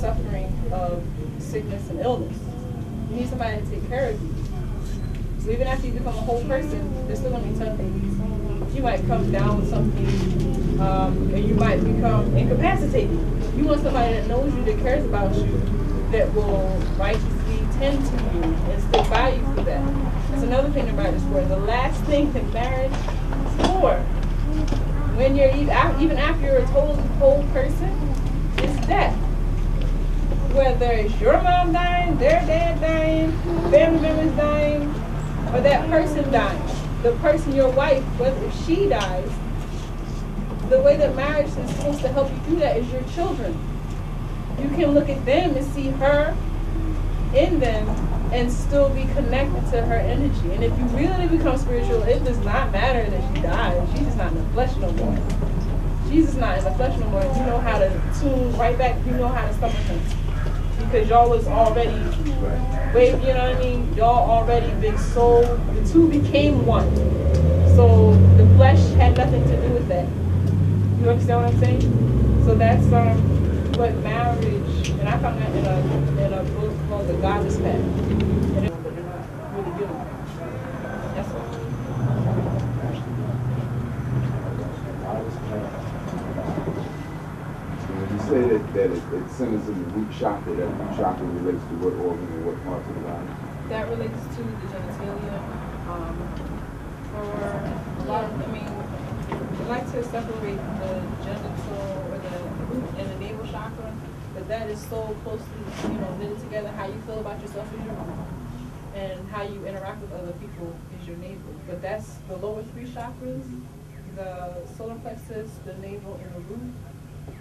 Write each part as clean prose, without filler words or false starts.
suffering of sickness and illness. You need somebody to take care of you. So even after you become a whole person, there's still going to be tough things. You might come down with something, and you might become incapacitated. You want somebody that knows you, that cares about you, that will righteously tend to you and stick by you through that. That's another thing about this word. The last thing that marriage is for, when you're even after you're a totally whole person, is death. Whether it's your mom dying, their dad dying, family members dying, or that person dying. The person, your wife, whether if she dies, the way that marriage is supposed to help you do that is your children. You can look at them and see her in them and still be connected to her energy. And if you really become spiritual, it does not matter that she died. She's just not in the flesh no more. She's just not in the flesh no more. And you know how to tune right back. You know how to summon her. Because y'all was already, you know what I mean? Y'all already been soul. The two became one. So the flesh had nothing to do with that. You understand what I'm saying? So that's what marriage, and I found that in a book called The Godless Path. And it's but they're not really doing it. That's all. When you say that it centers in the root chakra, that root chakra relates to what organ and what parts of the body? That relates to the genitalia. For a lot of, I like to separate the genital or the root and the navel chakra, but that is so closely, knitted together. How you feel about yourself is your root, and how you interact with other people is your navel. But that's the lower three chakras, the solar plexus, the navel, and the root.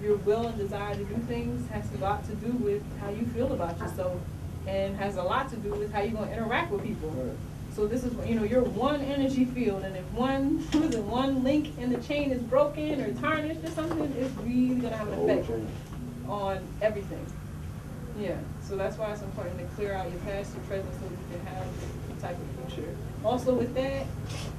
Your will and desire to do things has a lot to do with how you feel about yourself, and has a lot to do with how you're going to interact with people. Right. So this is, you're one energy field, and if one link in the chain is broken or tarnished or something, it's really going to have an effect on everything. Yeah, so that's why it's important to clear out your past and present so you can have some type of future. Also with that,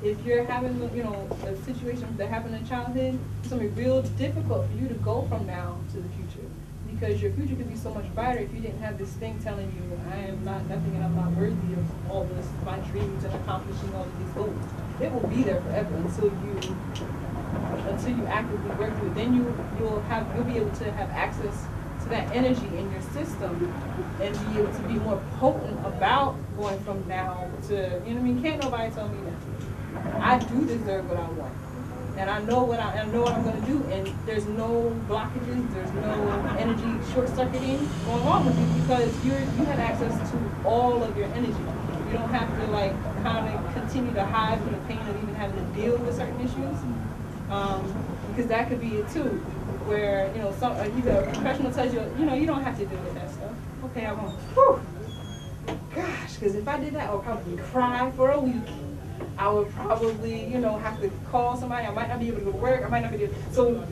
if you're having, a situation that happened in childhood, it's going to be real difficult for you to go from now to the future. Because your future could be so much brighter if you didn't have this thing telling you, I am not nothing and I'm not worthy of all this, my dreams and accomplishing all of these goals. It will be there forever until you actively work through it. Then you'll be able to have access to that energy in your system and be able to be more potent about going from now to, can't nobody tell me that. I do deserve what I want. And I know what I'm going to do, and there's no blockages, there's no energy short-circuiting going on with you because you have access to all of your energy. You don't have to kind of continue to hide from the pain of even having to deal with certain issues, because that could be it too, where either a professional tells you, you don't have to deal with that stuff. Okay, I won't. Whew. Gosh, because if I did that, I would probably cry for a week. I would probably, have to call somebody. I might not be able to go to work. I might not be able to. So,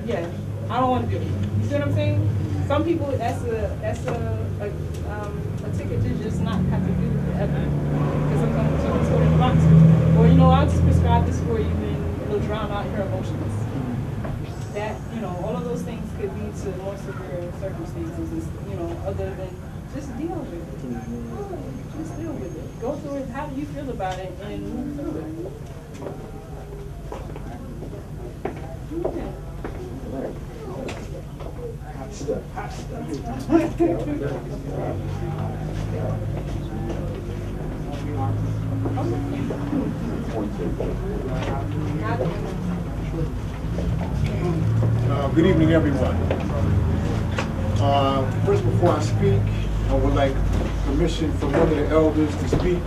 yeah, I don't want to do it. You see what I'm saying? Some people, that's a ticket to just not have to do it ever. Because sometimes someone's going to the box. Or, I'll just prescribe this for you and it'll drown out your emotions. That, all of those things could lead to more severe circumstances, other than just deal with it. Just deal with it. Go through it. How do you feel about it? And move through it. Yeah. Hot stuff. Hot stuff. Good evening, everyone. First, before I speak, I would like permission from one of the elders to speak.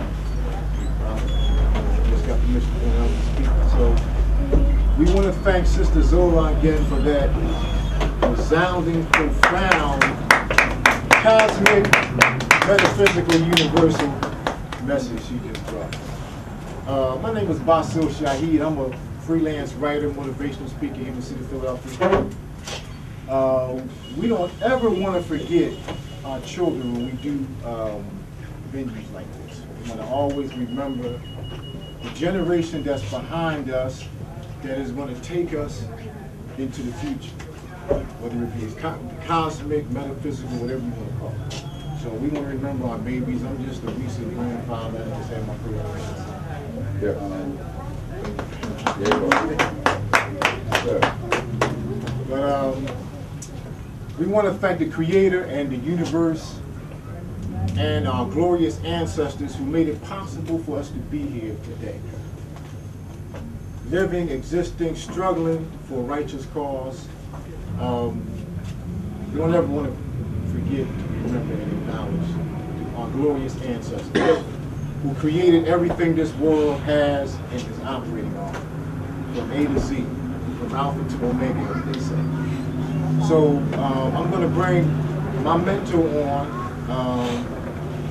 Just got permission from the elders to speak. So, we want to thank Sister Zola again for that resounding, profound, cosmic, metaphysical, universal message she just brought. My name is Basil Shahid. I'm a freelance writer, motivational speaker here in the city of Philadelphia. We don't ever want to forget our children when we do venues like this. We want to always remember the generation that's behind us that is going to take us into the future. whether it be cosmic, metaphysical, whatever you want to call it. So we want to remember our babies. I'm just a recent grandfather. I just had my first grandson. But we want to thank the Creator and the universe and our glorious ancestors who made it possible for us to be here today. Living, existing, struggling for a righteous cause. We don't ever want to forget to remember and acknowledge our glorious ancestors who created everything this world has and is operating on, from A to Z, from Alpha to Omega, as they say. So I'm going to bring my mentor on,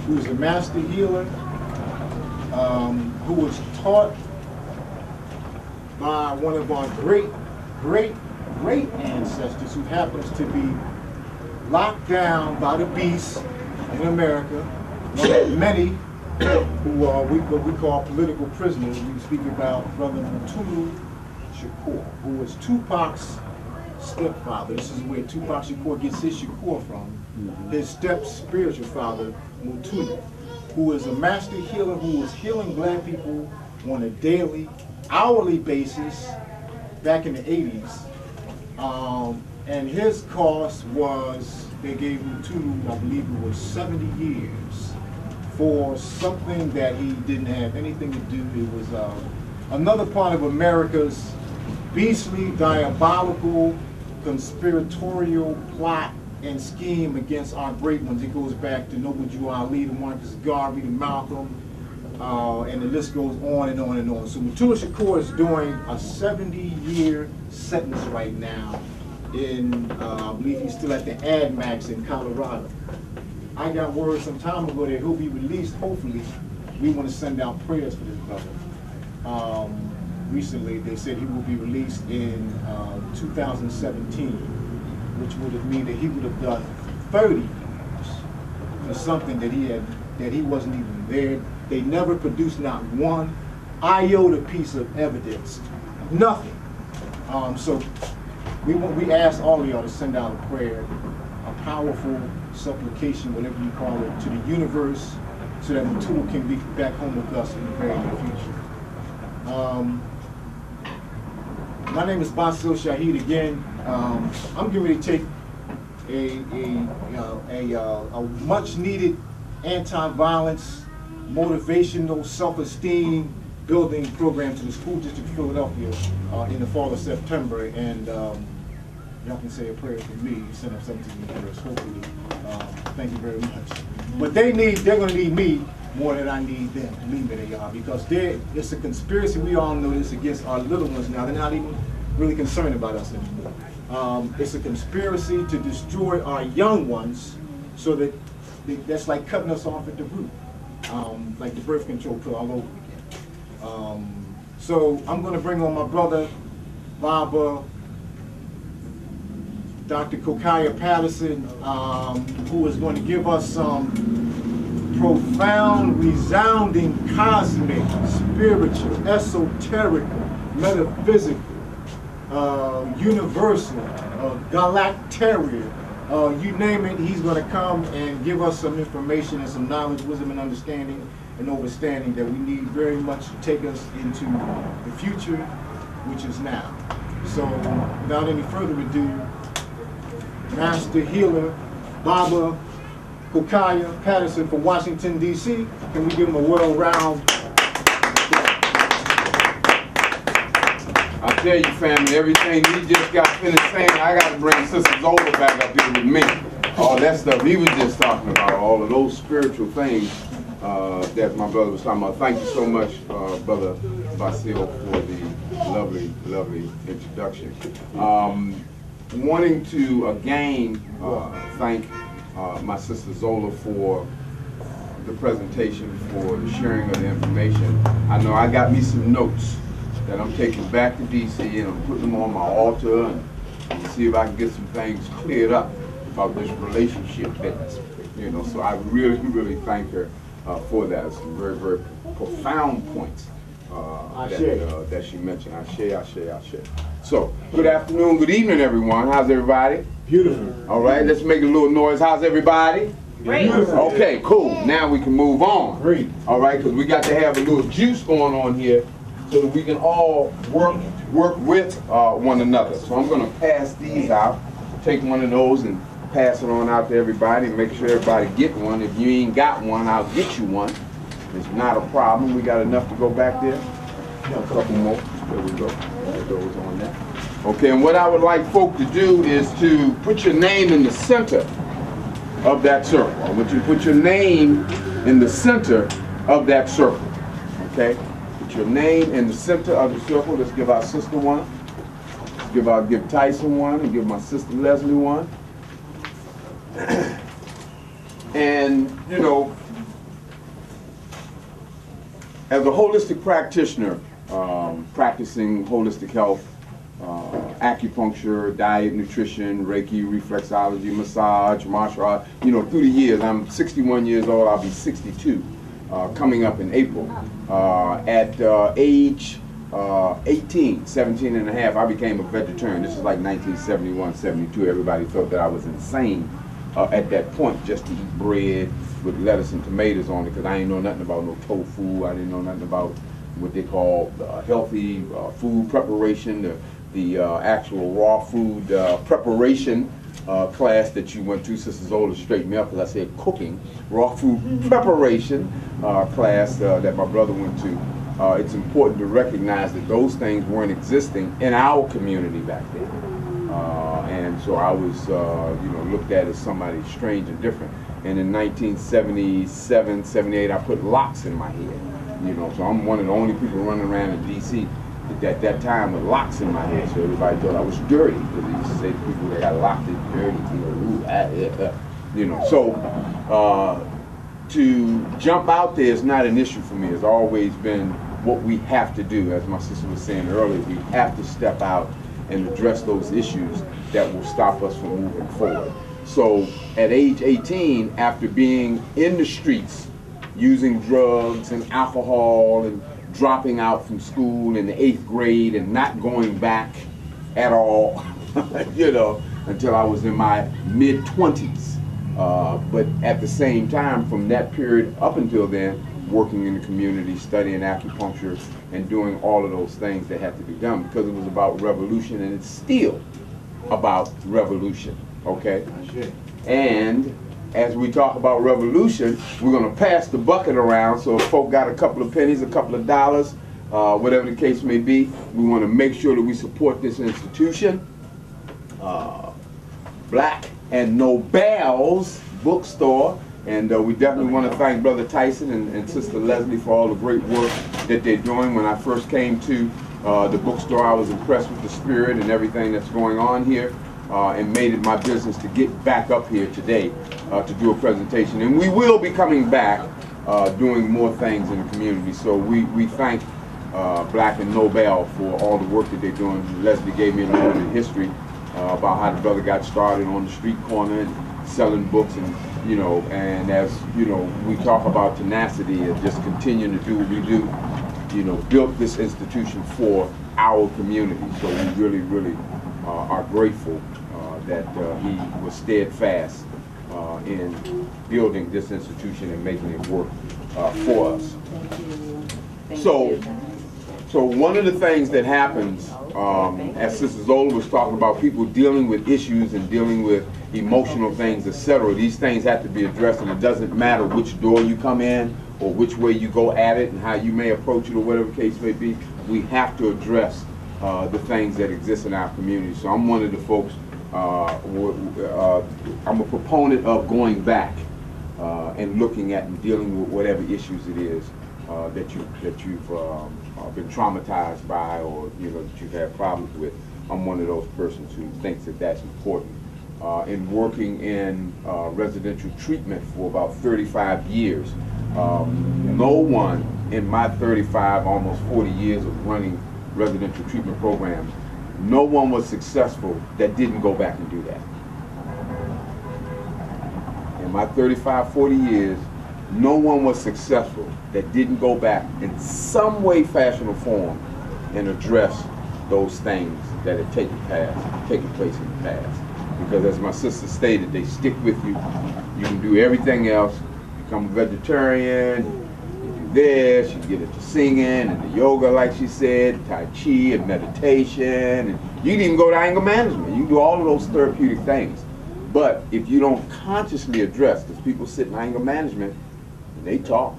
who is a master healer, who was taught by one of our great ancestors who happens to be locked down by the beast in America, one of many who are what we call political prisoners. We speak about Brother Mutulu Shakur, who was Tupac's stepfather. This is where Tupac Shakur gets his Shakur from. His spiritual father, Mutulu, who is a master healer who was healing black people on a daily, hourly basis back in the 80s. And his cost was, they gave Mutulu, I believe it was 70 years for something that he didn't have anything to do. It was another part of America's beastly, diabolical, conspiratorial plot and scheme against our great ones. It goes back to Noble Drew Ali, to Marcus Garvey, to Malcolm, and the list goes on and on and on. So Mutulu Shakur is doing a 70-year sentence right now in, I believe he's still at the AdMax in Colorado. I got word some time ago that he'll be released, hopefully. We want to send out prayers for this brother. Recently, they said he will be released in 2017, which would have meant that he would have done 30 years for something that he wasn't even there. They never produced not one iota piece of evidence, nothing. So we ask all of y'all to send out a prayer, a powerful supplication, whatever you call it, to the universe, so that Mutulu can be back home with us in the very near future. My name is Basil Shahid again. I'm getting ready to take a much-needed anti-violence, motivational, self-esteem building program to the school district of Philadelphia in the fall of September, and y'all can say a prayer for me. Send up something to me first, hopefully. Thank you very much. But they're going to need me more than I need them, believe me, they are, because it's a conspiracy. We all know this against our little ones now. They're not even really concerned about us anymore. It's a conspiracy to destroy our young ones, so that that's like cutting us off at the root, like the birth control pill all over again. So I'm going to bring on my brother, Baba, Dr. Kokayi Patterson, who is going to give us some profound, resounding, cosmic, spiritual, esoteric, metaphysical, universal, galactarian, you name it. He's going to come and give us some information and some knowledge, wisdom, and understanding and understanding that we need very much to take us into the future, which is now. So without any further ado, Master Healer Baba Kokayi Patterson from Washington, D.C. Can we give him a well-round? I tell you, family, everything he just got finished saying, I got to bring Sister Zola back up here with me. All that stuff he was just talking about, all of those spiritual things that my brother was talking about. Thank you so much, Brother Basil, for the lovely, lovely introduction. Wanting to again thank my sister Zola for the presentation, for the sharing of the information. I know I got me some notes that I'm taking back to DC, and I'm putting them on my altar and see if I can get some things cleared up about this relationship business. You know, so I really, really thank her for that. Some very, very profound points that she mentioned. Ashe. So, good afternoon, good evening, everyone. How's everybody? Beautiful. All right, let's make a little noise. How's everybody? Great. Okay, cool. Now we can move on. Great. All right, because we got to have a little juice going on here so that we can all work with one another. So I'm going to pass these out. Take one of those and pass it on out to everybody. Make sure everybody get one. If you ain't got one, I'll get you one. It's not a problem. We got enough to go back there. A couple more. There we go. Put those on there. Okay, and what I would like folk to do is to put your name in the center of that circle. I want you to put your name in the center of that circle. Okay? Put your name in the center of the circle. Let's give our sister one. Let's give Tyson one and give my sister Leslie one. And, you know, as a holistic practitioner, practicing holistic health, acupuncture, diet, nutrition, Reiki, reflexology, massage, martial art, you know, through the years, I'm 61 years old, I'll be 62 coming up in April. At age 18, 17 and a half, I became a vegetarian. This is like 1971, 72. Everybody thought that I was insane at that point, just to eat bread with lettuce and tomatoes on it, because I didn't know nothing about no tofu. I didn't know nothing about what they call healthy food preparation, the actual raw food preparation class that you went to. Sister Zola straightened me up because I said cooking. Raw food preparation class that my brother went to. It's important to recognize that those things weren't existing in our community back then. And so I was, you know, looked at as somebody strange and different. And in 1977, 78, I put locks in my head. You know, so I'm one of the only people running around in D.C. at that time with locks in my head. So everybody thought I was dirty, because they used to say people that got locked in dirty. You know, so to jump out there is not an issue for me. It's always been what we have to do. As my sister was saying earlier, we have to step out and address those issues that will stop us from moving forward. So at age 18, after being in the streets, using drugs and alcohol and dropping out from school in the 8th grade and not going back at all, you know, until I was in my mid-20s. But at the same time, from that period up until then, working in the community, studying acupuncture, and doing all of those things that had to be done, because it was about revolution, and it's still about revolution, okay? And as we talk about revolution, we're going to pass the bucket around, so if folk got a couple of pennies, a couple of dollars, whatever the case may be, we want to make sure that we support this institution. BlackandNobel's bookstore. And we definitely want to thank Brother Tyson and Sister Leslie for all the great work that they're doing. When I first came to the bookstore, I was impressed with the spirit and everything that's going on here, and made it my business to get back up here today to do a presentation. And we will be coming back doing more things in the community. So we thank BlackandNobel for all the work that they're doing. Leslie gave me a little bit of history about how the brother got started on the street corner and selling books, and you know, and as you know, we talk about tenacity and just continuing to do what we do. You know, built this institution for our community, so we really are grateful that he was steadfast in building this institution and making it work for us. So one of the things that happens, as Sister Zola was talking about, people dealing with issues and dealing with emotional things, etc. These things have to be addressed, and it doesn't matter which door you come in or which way you go at it and how you may approach it or whatever the case may be. We have to address the things that exist in our community. So I'm one of the folks, I'm a proponent of going back and looking at and dealing with whatever issues it is that you've been traumatized by, or you know, that you've had problems with. I'm one of those persons who thinks that that's important. In working in residential treatment for about 35 years, no one in my 35, almost 40 years of running residential treatment programs, no one was successful that didn't go back and do that. In my 35, 40 years, no one was successful that didn't go back in some way, fashion, or form and address those things that had taken place in the past. Because as my sister stated, they stick with you. You can do everything else. Become a vegetarian, you do this, you get into singing and the yoga, like she said, Tai Chi and meditation, and you can even go to anger management. You can do all of those therapeutic things. But if you don't consciously address, because people sit in anger management and they talk,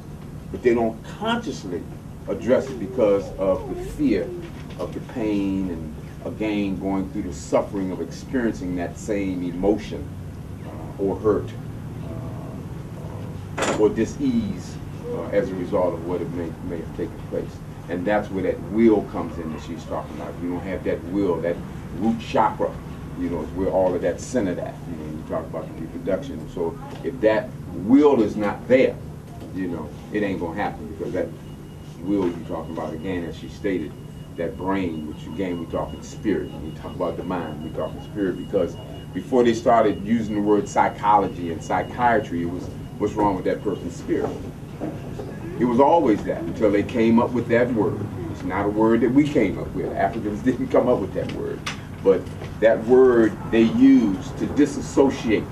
but they don't consciously address it because of the fear of the pain and again going through the suffering of experiencing that same emotion or hurt or dis-ease as a result of what it may have taken place. And that's where that will comes in that she's talking about. If you don't have that will, that root chakra, you know, is where all of that's centered at. You know, you talk about the reproduction. So if that will is not there, you know, it ain't gonna happen, because that will you're talking about, again, as she stated, that brain, which again we're talking spirit. When we talk about the mind, we're talking spirit, because before they started using the word psychology and psychiatry, it was what's wrong with that person's spirit. It was always that until they came up with that word. It's not a word that we came up with. Africans didn't come up with that word. But that word they used to disassociate,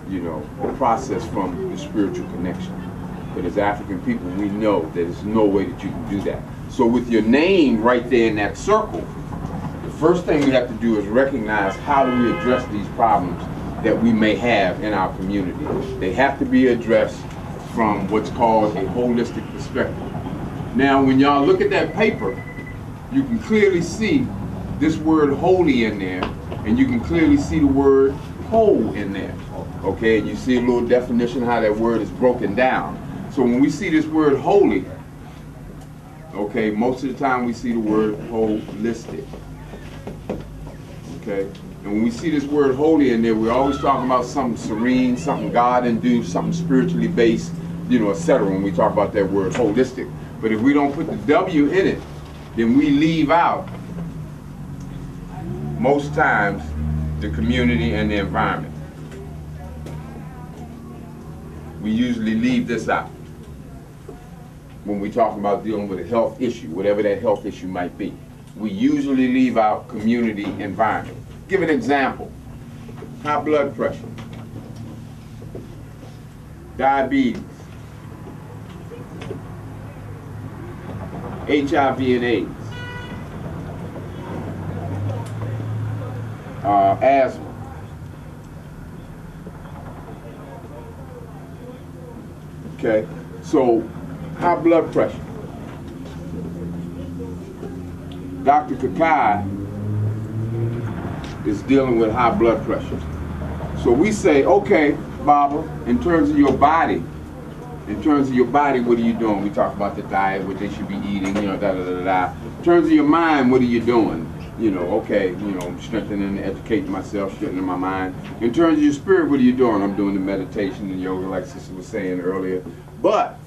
you know, the process from the spiritual connection. But as African people, we know that there's no way that you can do that. So with your name right there in that circle, the first thing we have to do is recognize how do we address these problems that we may have in our community. They have to be addressed from what's called a holistic perspective. Now, when y'all look at that paper, you can clearly see this word holy in there, and you can clearly see the word whole in there. Okay, and you see a little definition how that word is broken down. So when we see this word holy, okay, most of the time we see the word holistic. Okay, and when we see this word holy in there, we're always talking about something serene, something God-induced, something spiritually based, you know, etc. when we talk about that word holistic. But if we don't put the W in it, then we leave out, most times, the community and the environment. We usually leave this out when we talk about dealing with a health issue, whatever that health issue might be. We usually leave out community, environment. Give an example. High blood pressure, diabetes, HIV and AIDS, asthma, okay? So, high blood pressure. Dr. Kokayi is dealing with high blood pressure. So we say, okay, Baba, in terms of your body, what are you doing? We talk about the diet, what they should be eating, you know, da-da-da-da-da. In terms of your mind, what are you doing? You know, okay, you know, I'm strengthening and educating myself, strengthening my mind. In terms of your spirit, what are you doing? I'm doing the meditation and yoga, like Sister was saying earlier. But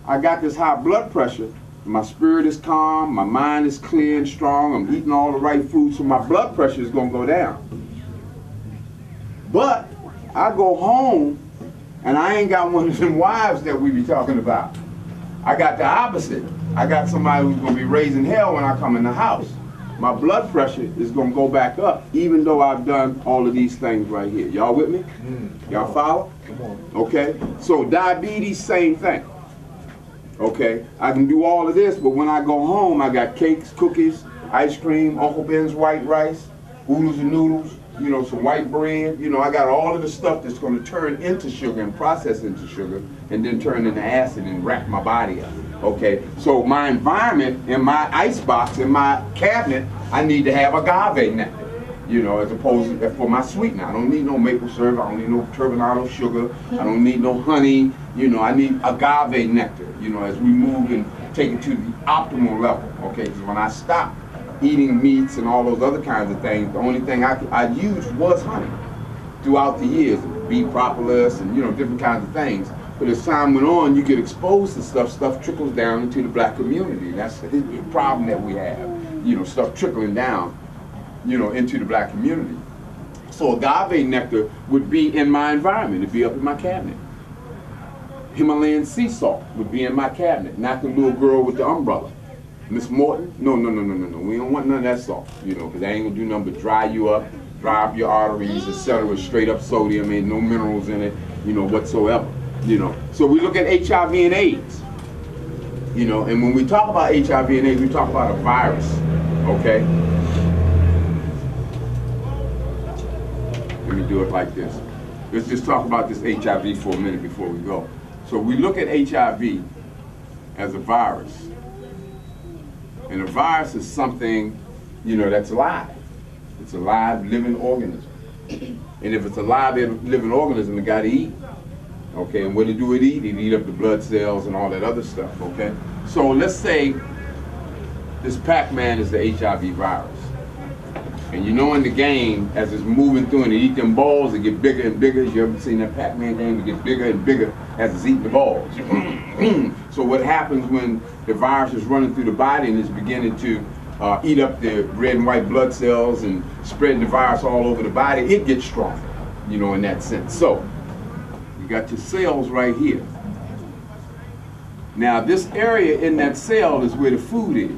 I got this high blood pressure. My spirit is calm, my mind is clear and strong, I'm eating all the right food, so my blood pressure is going to go down. But I go home and I ain't got one of them wives that we be talking about. I got the opposite. I got somebody who's going to be raising hell when I come in the house. My blood pressure is going to go back up, even though I've done all of these things right here. Y'all with me? Y'all follow? Come on. Okay, so diabetes, same thing. Okay, I can do all of this, but when I go home, I got cakes, cookies, ice cream, Uncle Ben's white rice, oodles and noodles, you know, some white bread. You know, I got all of the stuff that's going to turn into sugar and process into sugar and then turn into acid and rack my body up. Okay, so my environment in my icebox, in my cabinet, I need to have agave nectar. You know, as opposed to for my sweetener. I don't need no maple syrup, I don't need no turbinado sugar, I don't need no honey, you know, I need agave nectar, you know, as we move and take it to the optimal level, okay? Because when I stopped eating meats and all those other kinds of things, the only thing I used was honey throughout the years, bee propolis and, you know, different kinds of things. But as time went on, you get exposed to stuff trickles down into the black community. That's the problem that we have, you know, stuff trickling down, you know, into the black community. So agave nectar would be in my environment, it'd be up in my cabinet. Himalayan sea salt would be in my cabinet, not the little girl with the umbrella. Miss Morton, no. We don't want none of that salt, you know, because that ain't gonna do nothing but dry you up, dry up your arteries, etc. Straight up sodium, ain't no minerals in it, you know, whatsoever, you know. So we look at HIV and AIDS, you know, and when we talk about HIV and AIDS, we talk about a virus, okay? Let me do it like this. Let's just talk about this HIV for a minute before we go. So we look at HIV as a virus. And a virus is something, you know, that's alive. It's a live, living organism. And if it's a live, living organism, it got to eat. Okay, and what do it eat? It eat up the blood cells and all that other stuff, okay? So let's say this Pac-Man is the HIV virus. And you know in the game, as it's moving through and it eat them balls, it get bigger and bigger. You ever seen that Pac-Man game? It gets bigger and bigger as it's eating the balls. So what happens when the virus is running through the body and it's beginning to eat up the red and white blood cells and spreading the virus all over the body, it gets stronger, you know, in that sense. So you got your cells right here. Now this area in that cell is where the food is.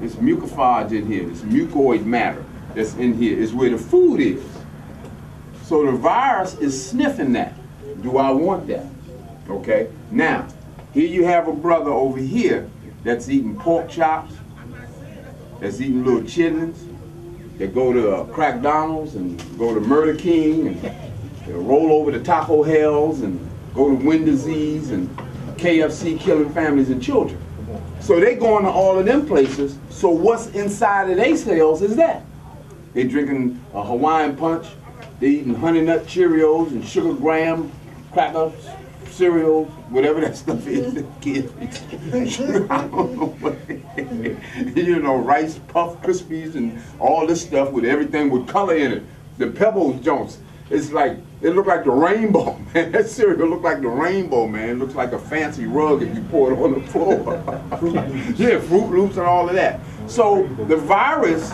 This mucophage in here, this mucoid matter that's in here is where the food is. So the virus is sniffing that. Do I want that? Okay. Now, here you have a brother over here that's eating pork chops, that's eating little chitlins, that go to Crackdonald's and go to Murder King and roll over to Taco Hells and go to Wendy's and KFC, killing families and children. So they going to all of them places. So what's inside of their cells is that. They drinking a Hawaiian punch, they eating Honey Nut Cheerios and Sugar Graham crackers, cereals, whatever that stuff is that kids eat. I don't know what you know, Rice Puff Krispies and all this stuff with everything with color in it. The Pebbles Jones, it's like, it look like the rainbow, man. That cereal look like the rainbow, man. It looks like a fancy rug if you pour it on the floor. Yeah, Fruit Loops and all of that. So the virus,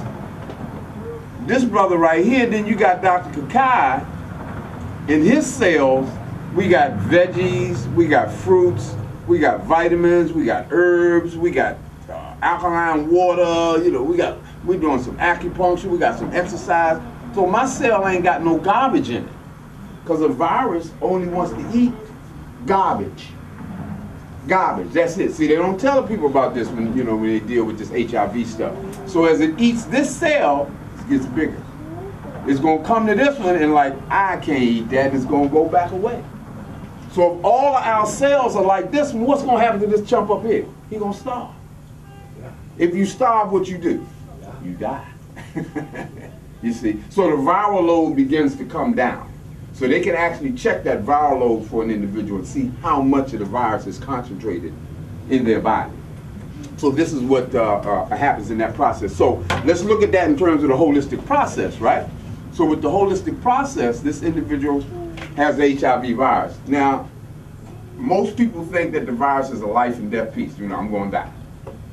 this brother right here, then you got Dr. Kokayi. In his cells, we got veggies, we got fruits, we got vitamins, we got herbs, we got alkaline water, you know, we're doing some acupuncture, we got some exercise. So my cell ain't got no garbage in it. Because a virus only wants to eat garbage. Garbage, that's it. See, they don't tell the people about this when, you know, when they deal with this HIV stuff. So as it eats this cell, it gets bigger. It's going to come to this one and like, I can't eat that, and it's going to go back away. So if all of our cells are like this one, what's going to happen to this chump up here? He's going to starve. If you starve, what you do? You die. You see? So the viral load begins to come down. So they can actually check that viral load for an individual and see how much of the virus is concentrated in their body. So this is what happens in that process. So let's look at that in terms of the holistic process, right? So with the holistic process, this individual has the HIV virus. Now, most people think that the virus is a life and death piece. You know, I'm going to die.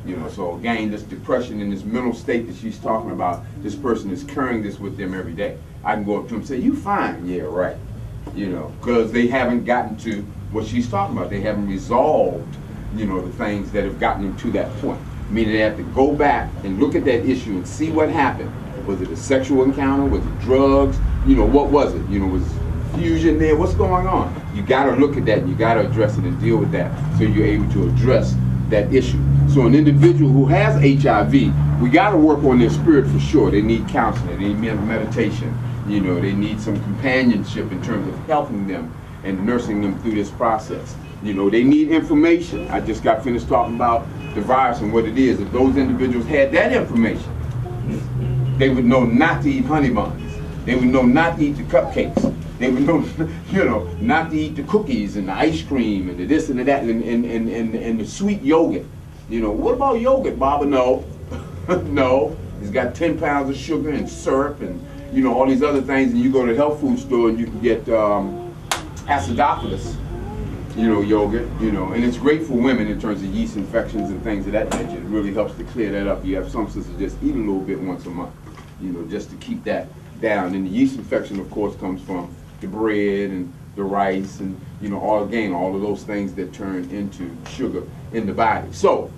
You know, so again, this depression and this mental state that she's talking about, this person is carrying this with them every day. I can go up to them and say, you fine, yeah, right. You know, because they haven't gotten to what she's talking about. They haven't resolved, you know, the things that have gotten them to that point. Meaning they have to go back and look at that issue and see what happened. Was it a sexual encounter? Was it drugs? You know, what was it? You know, was fusion there? What's going on? You got to look at that and you got to address it and deal with that so you're able to address that issue. So an individual who has HIV, we got to work on their spirit for sure. They need counseling, they need meditation, you know, they need some companionship in terms of helping them and nursing them through this process. You know, they need information. I just got finished talking about the virus and what it is. If those individuals had that information, they would know not to eat honey buns. They would know not to eat the cupcakes. They would know, you know, not to eat the cookies and the ice cream and the this and the that and the sweet yogurt. You know, what about yogurt, Baba? No, no. It's got 10 pounds of sugar and syrup and, you know, all these other things. And you go to the health food store and you can get acidophilus, you know, yogurt, you know. And it's great for women in terms of yeast infections and things of that nature. It really helps to clear that up. You have some sisters just eat a little bit once a month, you know, just to keep that down. And the yeast infection, of course, comes from the bread and the rice, and all of those things that turn into sugar in the body. So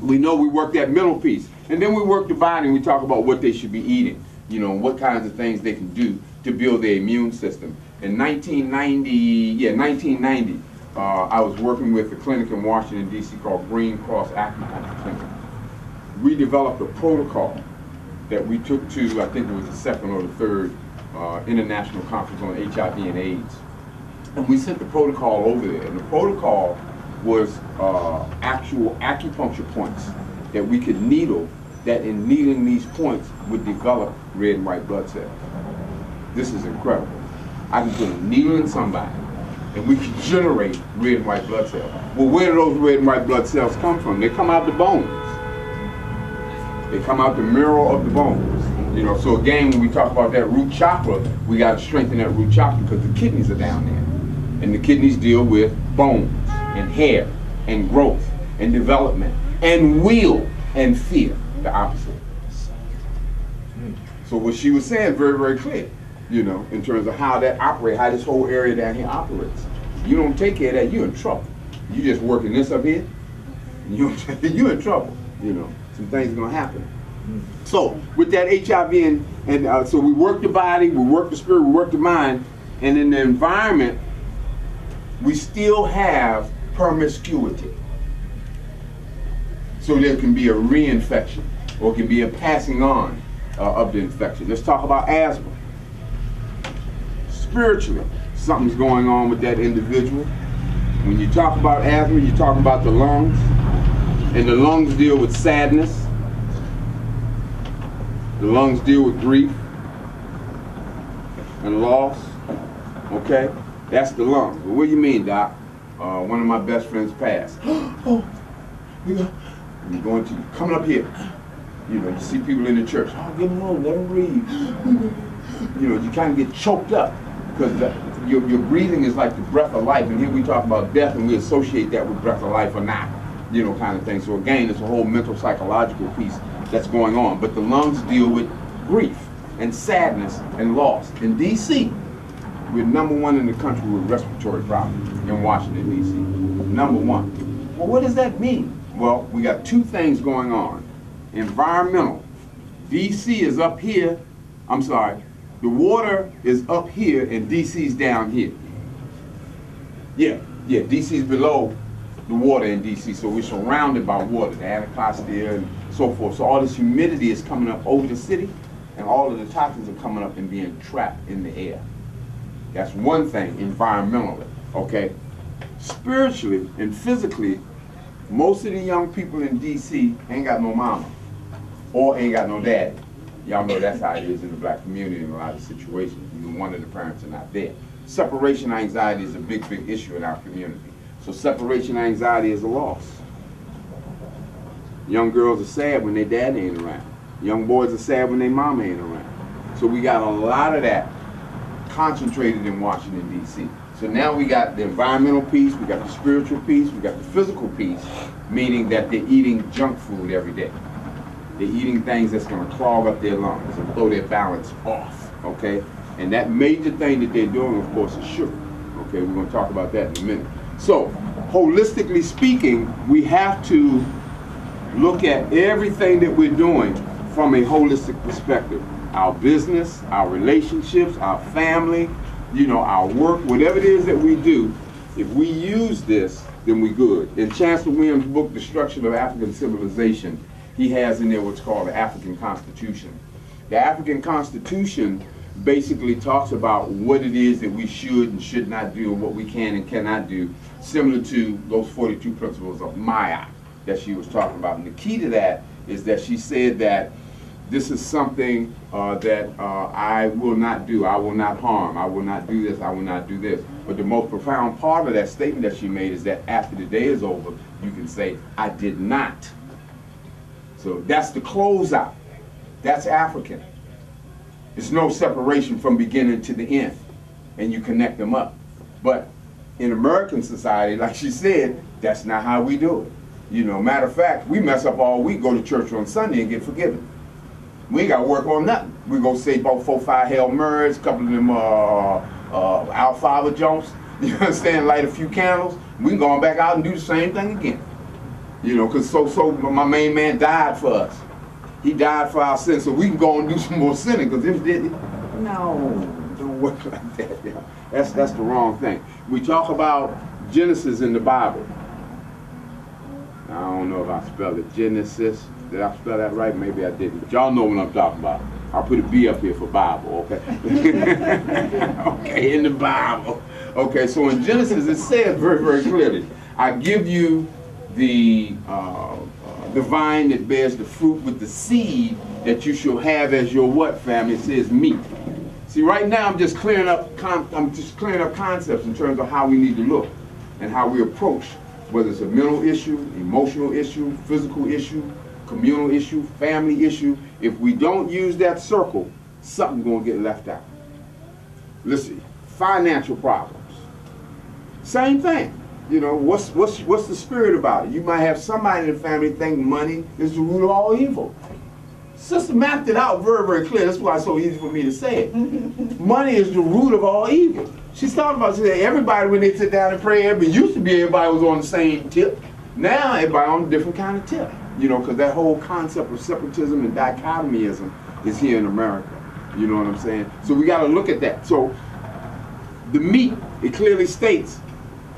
we know we work that middle piece, and then we work the body and we talk about what they should be eating, what kinds of things they can do to build their immune system. In 1990, I was working with a clinic in Washington, D.C. called Green Cross Acupuncture Clinic. We developed a protocol that we took to, I think it was the second or the third international conference on HIV and AIDS. And we sent the protocol over there, and the protocol was actual acupuncture points that we could needle, that in needling these points would develop red and white blood cells. This is incredible. I can put a needle in somebody and we can generate red and white blood cells. Well, where do those red and white blood cells come from? They come out the bones. They come out the marrow of the bones. So again, when we talk about that root chakra, we got to strengthen that root chakra because the kidneys are down there. And the kidneys deal with bones and hair and growth and development and will and fear, the opposite. So what she was saying very, very clear, in terms of how that operates, how this whole area down here operates. You don't take care of that, you're in trouble. You just working this up here, you're in trouble. Some things are going to happen. So with that HIV, and so we work the body, we work the spirit, we work the mind, and in the environment, we still have promiscuity. So there can be a reinfection, or it can be a passing on of the infection. Let's talk about asthma. Spiritually, something's going on with that individual. When you talk about asthma, you're talking about the lungs, and the lungs deal with sadness. The lungs deal with grief and loss. Okay, that's the lungs. But what do you mean, Doc? One of my best friends passed. Oh, you're going to coming up here. You see people in the church. Oh, give them room, let them breathe. You kind of get choked up because your breathing is like the breath of life. And here we talk about death, and we associate that with breath of life or not, kind of thing. So again, it's a whole mental psychological piece that's going on. But the lungs deal with grief and sadness and loss. In D.C., we're #1 in the country with respiratory problems in Washington, D.C. #1. Well, what does that mean? Well, we got two things going on. Environmental. D.C. is up here. I'm sorry. The water is up here and D.C.'s down here. Yeah, D.C.'s below the water in D.C., so we're surrounded by water, the Anacostia and so forth. So all this humidity is coming up over the city, and all of the toxins are coming up and being trapped in the air. That's one thing, environmentally, okay? Spiritually and physically, most of the young people in D.C. ain't got no mama or ain't got no daddy. Y'all know that's how it is in the black community in a lot of situations. One of the parents are not there. Separation anxiety is a big, big issue in our community. So separation anxiety is a loss. Young girls are sad when their dad ain't around. Young boys are sad when their mama ain't around. So we got a lot of that concentrated in Washington, D.C. So now we got the environmental piece, we got the spiritual piece, we got the physical piece, meaning that they're eating junk food every day. They're eating things that's going to clog up their lungs and throw their balance off, okay? And that major thing that they're doing, of course, is sugar. Okay, we're going to talk about that in a minute. So, holistically speaking, we have to look at everything that we're doing from a holistic perspective. Our business, our relationships, our family, our work, whatever it is that we do, if we use this, then we're good. In Chancellor Williams' book, Destruction of African Civilization, he has in there what's called the African Constitution. The African Constitution basically talks about what it is that we should and should not do and what we can and cannot do, similar to those 42 principles of Maya that she was talking about. And the key to that is that she said that this is something that I will not do, I will not harm, I will not do this, I will not do this. But the most profound part of that statement that she made is that after the day is over, you can say, I did not. So that's the closeout. That's African. There's no separation from beginning to the end, and you connect them up. But in American society, like she said, that's not how we do it. Matter of fact, we mess up all week, go to church on Sunday and get forgiven. We ain't got to work on nothing. We go say about 4 or 5 Hail Marys, a couple of them Alfalfa jumps. You understand? Light a few candles. We can go on back out and do the same thing again. You know, because so my main man died for us. He died for our sins, so we can go and do some more sinning. Because if did no, don't work like that. Yeah. That's the wrong thing. We talk about Genesis in the Bible. I don't know if I spelled it Genesis. Did I spell that right? Maybe I didn't. But y'all know what I'm talking about. I'll put a B up here for Bible, okay? Okay, in the Bible. Okay, so in Genesis it says very, very clearly, I give you the vine that bears the fruit with the seed that you shall have as your what, family? It says meat. See, right now I'm just clearing up concepts in terms of how we need to look and how we approach, whether it's a mental issue, emotional issue, physical issue, communal issue, family issue. If we don't use that circle, something's going to get left out. Listen, financial problems. Same thing. You know, what's the spirit about it? You might have somebody in the family think money is the root of all evil. Sister mapped it out very, very clear. That's why it's so easy for me to say it. Money is the root of all evil. She's talking about, she said, everybody when they sit down and pray, it used to be everybody was on the same tip. Now everybody on a different kind of tip. You know, because that whole concept of separatism and dichotomyism is here in America. You know what I'm saying? So we got to look at that. So the meat, it clearly states,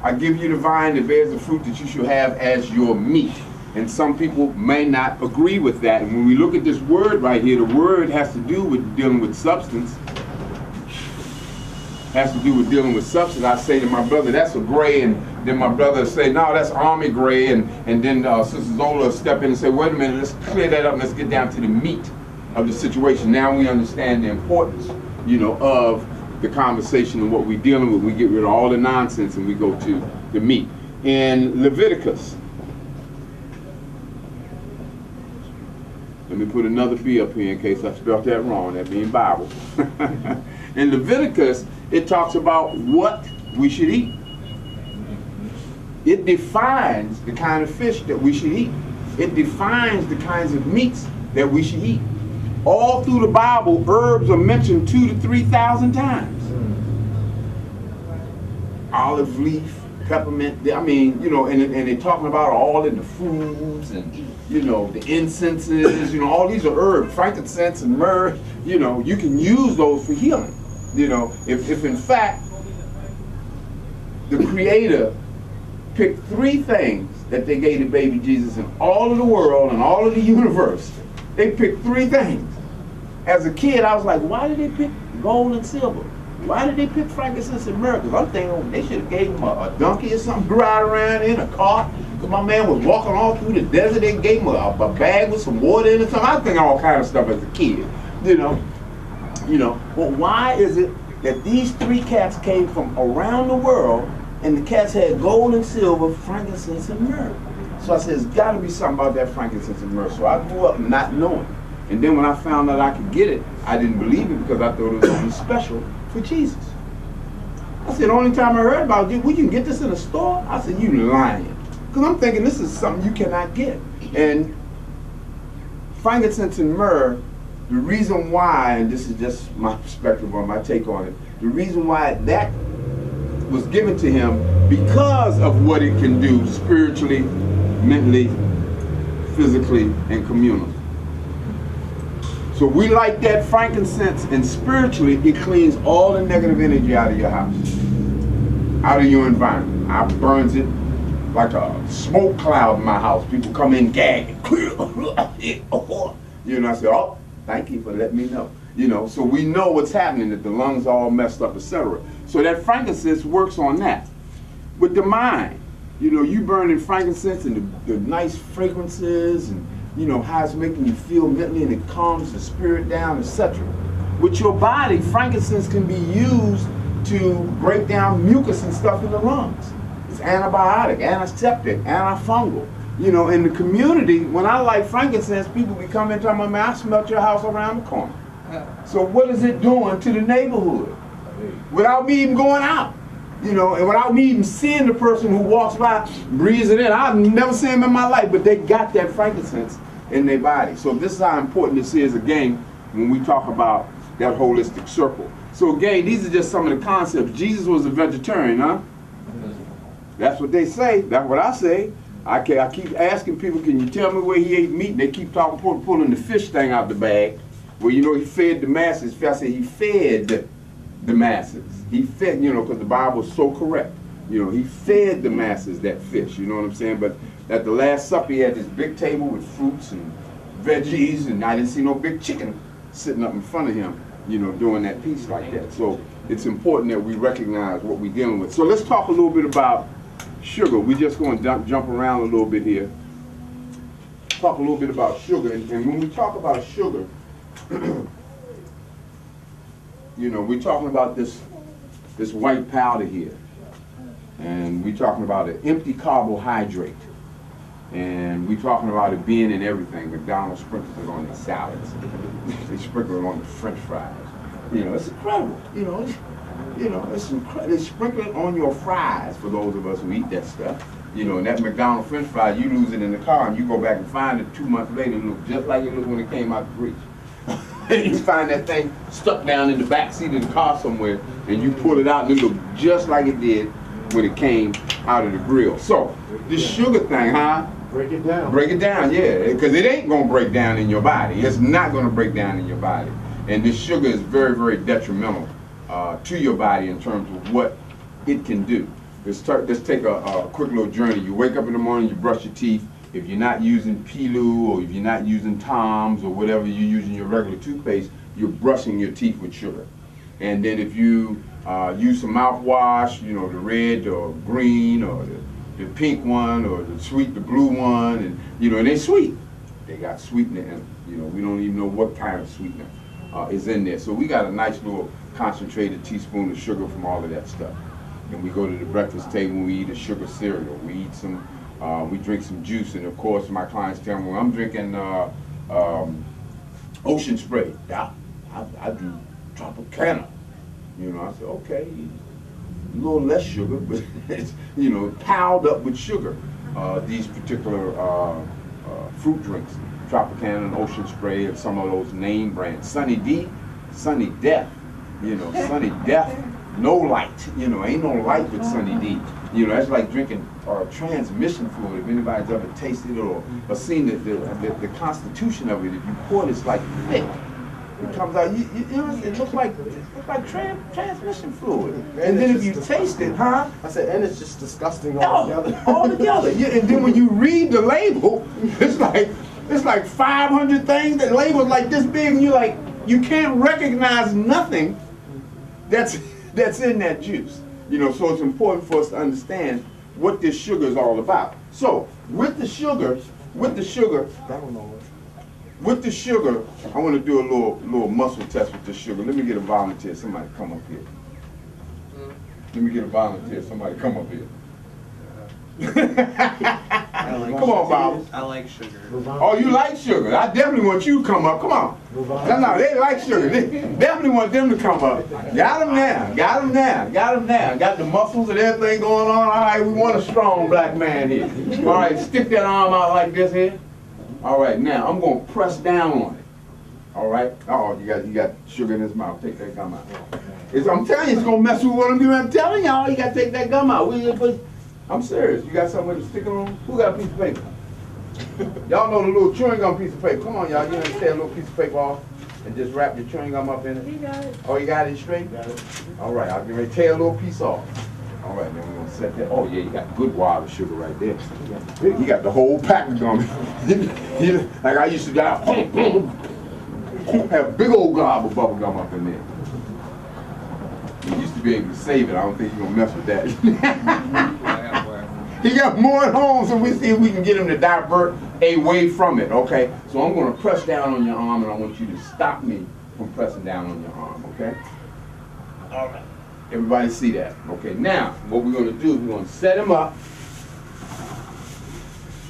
I give you the vine that bears the fruit that you shall have as your meat. And some people may not agree with that. And when we look at this word right here, the word has to do with dealing with substance. Has to do with dealing with substance. I say to my brother, that's a gray, and then my brother say, no, that's army gray, and then Sister Zola step in and say, wait a minute, let's clear that up, let's get down to the meat of the situation. Now we understand the importance, you know, of the conversation and what we're dealing with. We get rid of all the nonsense and we go to the meat. In Leviticus, let me put another B up here in case I spelled that wrong, that being Bible. In Leviticus, it talks about what we should eat. It defines the kind of fish that we should eat. It defines the kinds of meats that we should eat. All through the Bible, herbs are mentioned 2,000 to 3,000 times. Olive leaf, peppermint, I mean, you know, and they're talking about all in the foods and, you know, the incenses, you know, all these are herbs, frankincense and myrrh, you know, you can use those for healing. You know, if in fact the Creator picked 3 things that they gave to baby Jesus in all of the world and all of the universe, they picked 3 things. As a kid, I was like, why did they pick gold and silver? Why did they pick frankincense and myrrh? Because I'm thinking they should have gave him a donkey or something to ride around in, a cart. Because my man was walking all through the desert. They gave him a bag with some water in it. I was thinking all kind of stuff as a kid, you know. But why is it that these 3 cats came from around the world and the cats had gold and silver, frankincense and myrrh? So I said, there's got to be something about that frankincense and myrrh. So I grew up not knowing. And then when I found out I could get it, I didn't believe it because I thought it was only special for Jesus. I said, the only time I heard about it, we can get this in a store? I said, you lying. Because I'm thinking this is something you cannot get. And frankincense and myrrh, the reason why, and this is just my perspective or my take on it, the reason why that was given to him because of what it can do spiritually, mentally, physically, and communally. So we light that frankincense, and spiritually it cleans all the negative energy out of your house, out of your environment. I burns it like a smoke cloud in my house. People come in gagging. You know, I say, oh, thank you for letting me know. You know, so we know what's happening, that the lungs are all messed up, etc. So that frankincense works on that. With the mind, you know, you burning frankincense and the nice fragrances and, you know, how it's making you feel mentally and it calms the spirit down, etc. With your body, frankincense can be used to break down mucus and stuff in the lungs. It's antibiotic, antiseptic, antifungal. You know, in the community, when I light frankincense, people be coming and talking about, man, I smelt your house around the corner. So what is it doing to the neighborhood? Without me even going out, you know, and without me even seeing the person who walks by, breathes it in. I've never seen them in my life, but they got that frankincense in their body. So this is how important this is, again, when we talk about that holistic circle. So again, these are just some of the concepts. Jesus was a vegetarian, huh? That's what they say. That's what I say. I keep asking people, can you tell me where he ate meat? And they keep talking, pulling the fish thing out the bag. Well, you know, he fed the masses. I say he fed the masses. He fed, you know, because the Bible is so correct. You know, he fed the masses that fish, you know what I'm saying? But at the Last Supper, he had this big table with fruits and veggies, and I didn't see no big chicken sitting up in front of him, you know, doing that piece like that. So it's important that we recognize what we're dealing with. So let's talk a little bit about sugar. We're just going to jump around a little bit here. Talk a little bit about sugar. And when we talk about sugar, you know, we're talking about this white powder here. And we're talking about an empty carbohydrate. And we're talking about it being in everything. McDonald's sprinkles it on their salads. They sprinkle it on the French fries. You know, it's incredible. You know, it's incredible. They sprinkle it on your fries for those of us who eat that stuff. You know, and that McDonald's French fry, you lose it in the car, and you go back and find it 2 months later, it looks just like it looked when it came out the fridge. And you find that thing stuck down in the back seat of the car somewhere, and you pull it out, and it looked just like it did when it came out of the grill. So, this sugar thing, huh? Break it down. Break it down, yeah, because it ain't going to break down in your body. It's not going to break down in your body. And this sugar is very, very detrimental to your body in terms of what it can do. Let's take a quick little journey. You wake up in the morning, you brush your teeth. If you're not using Pilu, or if you're not using Tom's, or whatever you're using your regular toothpaste, you're brushing your teeth with sugar. And then if you use some mouthwash, you know, the red or green or the pink one or the blue one, and you know, and they're sweet. They got sweetener in them. You know, we don't even know what kind of sweetener is in there. So we got a nice little concentrated teaspoon of sugar from all of that stuff. And we go to the breakfast table and we eat a sugar cereal. We eat some, we drink some juice, and of course my clients tell me, well, I'm drinking Ocean Spray. Yeah, I do Tropicana. You know, I said, okay, a little less sugar, but it's, you know, piled up with sugar. These particular fruit drinks, Tropicana and Ocean Spray, and some of those name brands. Sunny D, Sunny Death, you know, Sunny Death, no light, you know, ain't no light with Sunny D. You know, that's like drinking transmission fluid. If anybody's ever tasted it or seen the constitution of it, if you pour it, it's like thick. It comes out, you know, it looks like transmission fluid. And then if you taste it, huh? I said, and it's just disgusting altogether. Altogether. Yeah, and then when you read the label, it's like 500 things that labeled like this big, and you're like, you can't recognize nothing that's in that juice. You know, so it's important for us to understand what this sugar is all about. So with the sugar, I want to do a little muscle test with the sugar. Let me get a volunteer. Somebody come up here. Let me get a volunteer. Somebody come up here. Come on, Bob. I like sugar. Oh, you like sugar? I definitely want you to come up. Come on. No, they like sugar. They definitely want them to come up. Got them now. Got them now. Got them now. Got the muscles and everything going on. All right, we want a strong black man here. All right, stick that arm out like this here. All right, now I'm going to press down on it. All right. Oh, you got sugar in his mouth. Take that gum out. I'm telling you, it's going to mess with what I'm doing. I'm telling y'all, you got to take that gum out. I'm serious. You got something to stick it on? Who got a piece of paper? Y'all know the little chewing gum piece of paper. Come on, y'all. You know, tear a little piece of paper off and just wrap your chewing gum up in it. You got it. Oh, you got it straight? Got it. All right. I'll get ready to tear a little piece off. All right, then we're going to set that. Oh, yeah, you got good wad of sugar right there. You got the whole pack of gum. Like I used to have a big old glob of bubble gum up in there. You used to be able to save it. I don't think you're going to mess with that. He got more at home, so we see if we can get him to divert away from it, okay? So I'm going to press down on your arm, and I want you to stop me from pressing down on your arm, okay? All right. Everybody see that? Okay, now, what we're going to do is we're going to set him up.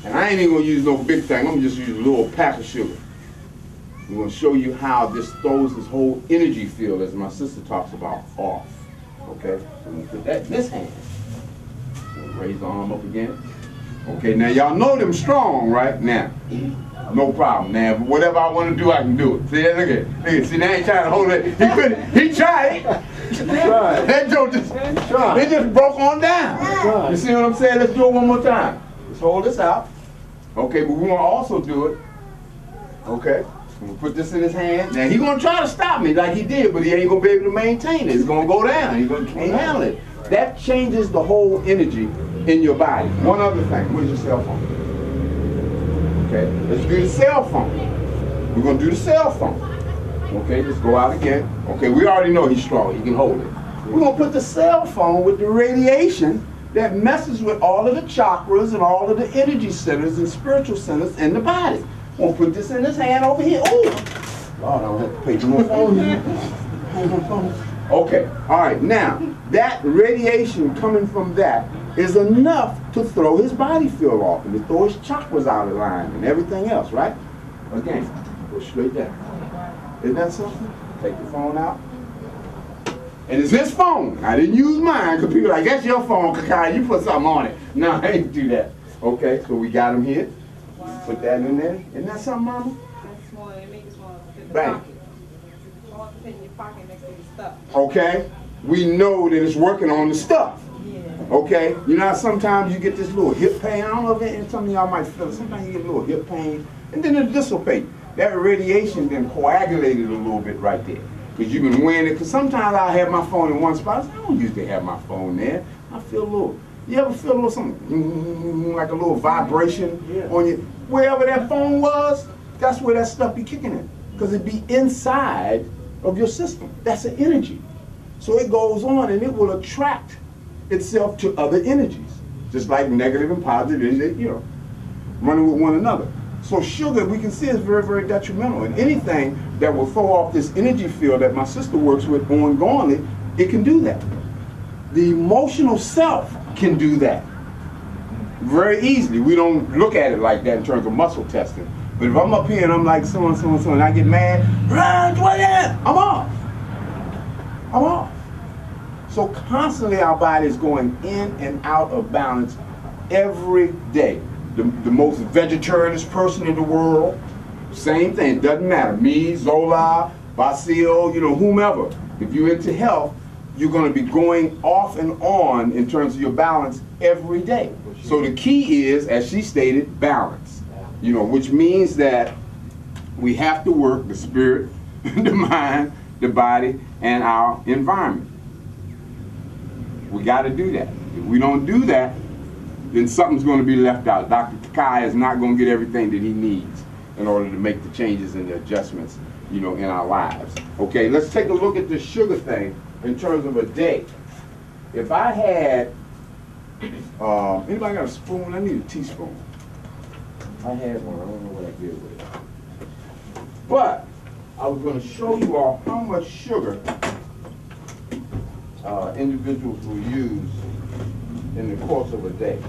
And I ain't even going to use no big thing. I'm going to just use a little pack of sugar. We're going to show you how this throws this whole energy field, as my sister talks about, off. Okay? So we're going to put that in this hand. We'll raise the arm up again. Okay, now y'all know them strong, right? Now, no problem. Now, whatever I want to do, I can do it. See, look at, see, now he's trying to hold it. He couldn't, he tried. That joke just, it just broke on down. You see what I'm saying? Let's do it one more time. Let's hold this out. Okay, but we want to also do it. Okay, we'll put this in his hand. Now, he's going to try to stop me like he did, but he ain't going to be able to maintain it. It's going to go down. He can't handle it. That changes the whole energy in your body. One other thing, where's your cell phone? Okay, let's do the cell phone. We're going to do the cell phone. Okay, let's go out again. Okay, we already know he's strong. He can hold it. We're going to put the cell phone with the radiation that messes with all of the chakras and all of the energy centers and spiritual centers in the body. We'll put this in his hand over here. Oh, Lord, I don't have to pay no phone. Okay, all right, now, that radiation coming from that is enough to throw his body field off and to throw his chakras out of line and everything else, right? Again, go straight down. Isn't that something? Take your phone out. And it's his phone. I didn't use mine because people are like, that's your phone, Kokayi. You put something on it. No, I didn't do that. Okay, so we got him here. Wow. Put that in there. Isn't that something, Mama? That's small. It makes it small. Fit in the Bang. pocket. I want to fit in your pocket next to your stuff. Okay, we know that it's working on the stuff. Yeah. Okay, you know how sometimes you get this little hip pain. I don't know if it, and some of y'all might feel it. Sometimes you get a little hip pain, and then it dissipates. That radiation then coagulated a little bit right there. Because you've been wearing it. Because sometimes I have my phone in one spot. I don't usually have my phone there. I feel a little. You ever feel a little something like a little vibration on you? Wherever that phone was, that's where that stuff be kicking in. Because it be inside of your system. That's an energy. So it goes on and it will attract itself to other energies. Just like negative and positive energy, you know, running with one another. So sugar, we can see, is very, very detrimental. And anything that will throw off this energy field that my sister works with ongoingly, it can do that. The emotional self can do that very easily. We don't look at it like that in terms of muscle testing. But if I'm up here and I'm like so and so and so and I get mad, I'm off. I'm off. So constantly our body is going in and out of balance every day. The most vegetarianist person in the world, same thing, doesn't matter. Me, Zola, Basil, you know, whomever. If you're into health, you're going to be going off and on in terms of your balance every day. So the key is, as she stated, balance. You know, which means that we have to work the spirit, the mind, the body, and our environment. We got to do that. If we don't do that, then something's going to be left out. Dr. Kokayi is not going to get everything that he needs in order to make the changes and the adjustments, you know, in our lives. Okay, let's take a look at this sugar thing in terms of a day. If I had, anybody got a spoon? I need a teaspoon. I had one. I don't know what I did with it. But I was going to show you all how much sugar individuals will use in the course of a day.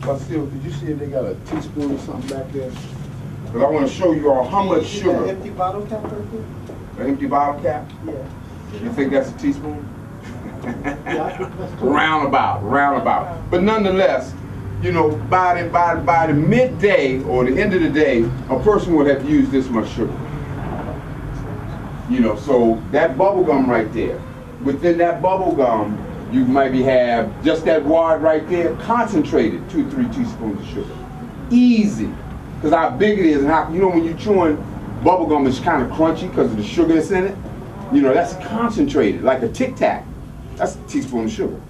But still, could you see if they got a teaspoon or something back there? Because I want to show you all how much sugar. An empty bottle cap right there? An empty bottle cap? Yeah. You think that's a teaspoon? Yeah, that's cool. Roundabout. But nonetheless, you know, by the midday or the end of the day, a person would have used this much sugar. You know, so that bubble gum right there, within that bubble gum, you maybe have just that wad right there, concentrated 2 or 3 teaspoons of sugar. Easy. Because how big it is and how, you know, when you're chewing bubble gum, it's kind of crunchy because of the sugar that's in it. You know, that's concentrated, like a Tic Tac. That's a teaspoon of sugar.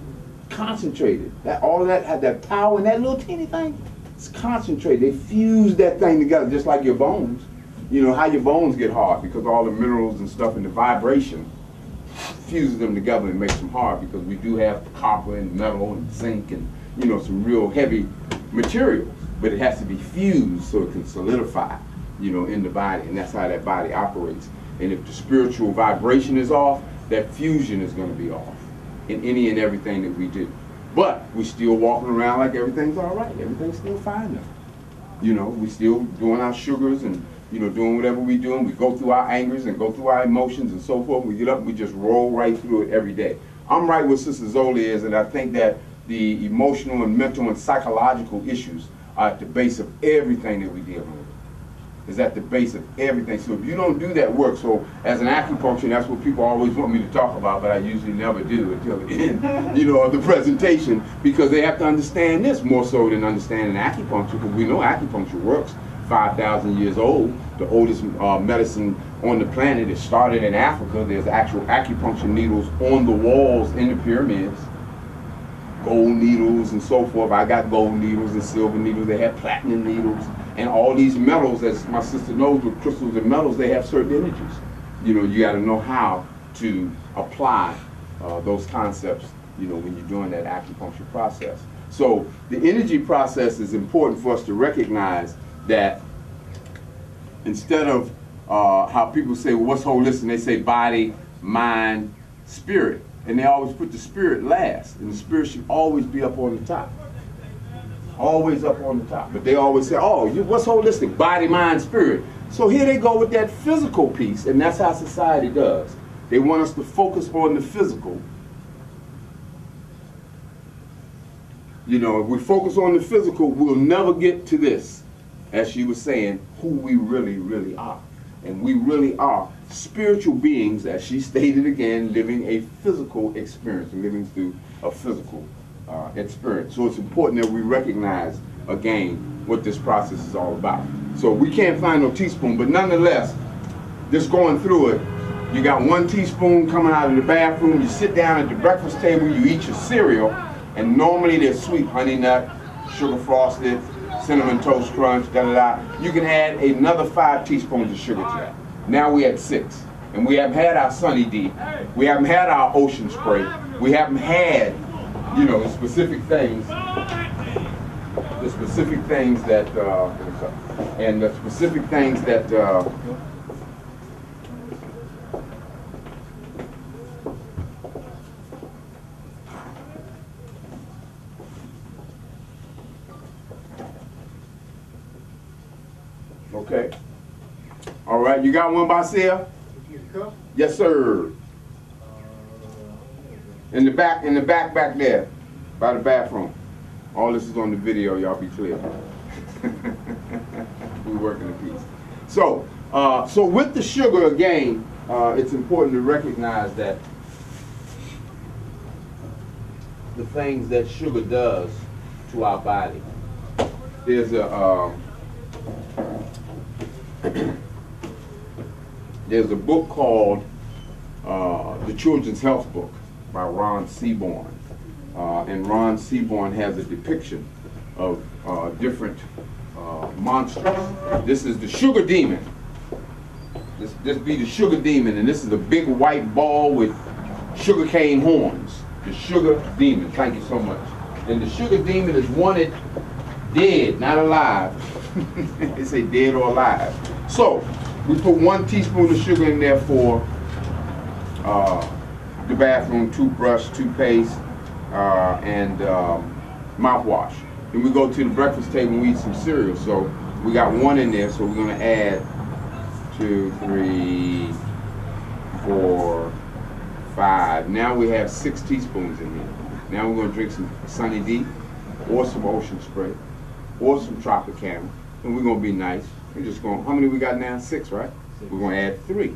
Concentrated. All of that had that power in that little teeny thing. It's concentrated. They fuse that thing together just like your bones. You know, how your bones get hard because all the minerals and stuff and the vibration fuses them together and makes them hard because we do have copper and metal and zinc and, you know, some real heavy materials. But it has to be fused so it can solidify, you know, in the body, and that's how that body operates. And if the spiritual vibration is off, that fusion is going to be off in any and everything that we do. But we're still walking around like everything's all right. Everything's still fine now. You know, we're still doing our sugars and, you know, doing whatever we're doing. We go through our angers and go through our emotions and so forth. We get up and we just roll right through it every day. I'm right where Sister Zola is, and I think that the emotional and mental and psychological issues are at the base of everything that we deal with. Is at the base of everything. So if you don't do that work, so as an acupuncturist, that's what people always want me to talk about, but I usually never do until the end, you know, of the presentation, because they have to understand this more so than understanding acupuncture, because we know acupuncture works 5,000 years old. The oldest medicine on the planet. It started in Africa. There's actual acupuncture needles on the walls in the pyramids. Gold needles and so forth. I got gold needles and silver needles. They have platinum needles. And all these metals, as my sister knows, with crystals and metals, they have certain energies. You know, you got to know how to apply those concepts, you know, when you're doing that acupuncture process. So the energy process is important for us to recognize that instead of how people say, well, what's holistic? They say body, mind, spirit. And they always put the spirit last. And the spirit should always be up on the top. Always up on the top. But they always say, oh, what's holistic? Body, mind, spirit. So here they go with that physical piece, and that's how society does. They want us to focus on the physical. You know, if we focus on the physical, we'll never get to this, as she was saying, who we really, really are. And we really are spiritual beings, as she stated again, living a physical experience, living through a physical experience. So it's important that we recognize, again, what this process is all about. So we can't find no teaspoon, but nonetheless, just going through it, you got 1 teaspoon coming out of the bathroom, you sit down at the breakfast table, you eat your cereal, and normally there's sweet honey nut, sugar frosted, cinnamon toast crunch, da-da-da. You can add another 5 teaspoons of sugar to that. Now we're at 6. And we haven't had our Sunny D. We haven't had our ocean spray. We haven't had, you know, the specific things that, okay. All right, you got one, Basia? Yes, sir. In the back back there, by the bathroom. All this is on the video, y'all be clear. We're working a piece. So, so with the sugar again, it's important to recognize that the things that sugar does to our body. There's a book called The Children's Health Book by Ron Seaborn. And Ron Seaborn has a depiction of different monsters. This is the sugar demon. This be the sugar demon, and this is a big white ball with sugarcane horns. The sugar demon. Thank you so much. And the sugar demon is wanted dead, not alive. They say dead or alive. So we put 1 teaspoon of sugar in there for the bathroom, toothbrush, toothpaste, and mouthwash. Then we go to the breakfast table and we eat some cereal. So we got 1 in there, so we're going to add 2, 3, 4, 5. Now we have 6 teaspoons in here. Now we're going to drink some Sunny D, or some Ocean Spray, or some Tropicana, and we're going to be nice. We're just going, how many we got now? 6, right? 6. We're going to add 3.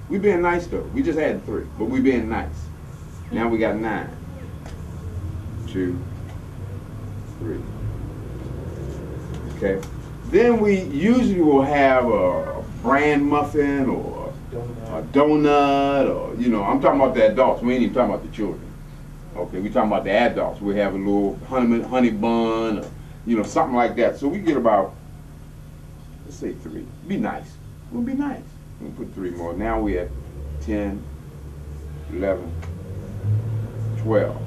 We being nice though. We just added 3, but we being nice. Now we got 9. 2, 3. Okay. Then we usually will have a bran muffin or a donut, or, you know, I'm talking about the adults. We ain't even talking about the children. Okay, we're talking about the adults. We have a little honey bun, or, you know, something like that. So we get about, let's say 3. Be nice. We'll be nice. We'll put 3 more. Now we're at 10, 11, 12.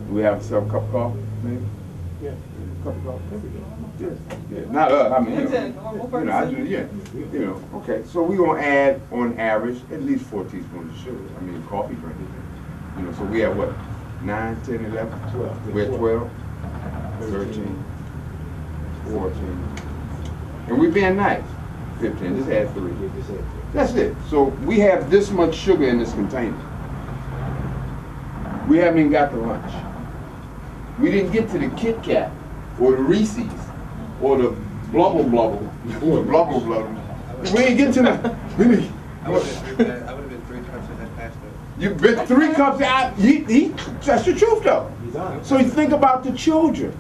Do we have ourselves a cup of coffee, maybe? Yeah. A cup of coffee. Yeah. Yeah. Not us. I mean, you know, I do, yeah. You know, okay. So we're going to add, on average, at least 4 teaspoons of sugar. I mean, coffee drinkers. You know, so we have what? 9, 10, 11, 12. We're at 12, 13, 14. And we're being nice. 15. Just add 3. That's it. So we have this much sugar in this container. We haven't even got the lunch. We didn't get to the Kit Kat or the Reese's or the Blubble Blubble or the Blubble Blubble. We didn't get to that. I would have been 3 cups of that pasta. You've been 3 cups out. That's the truth, though. So you think about the children.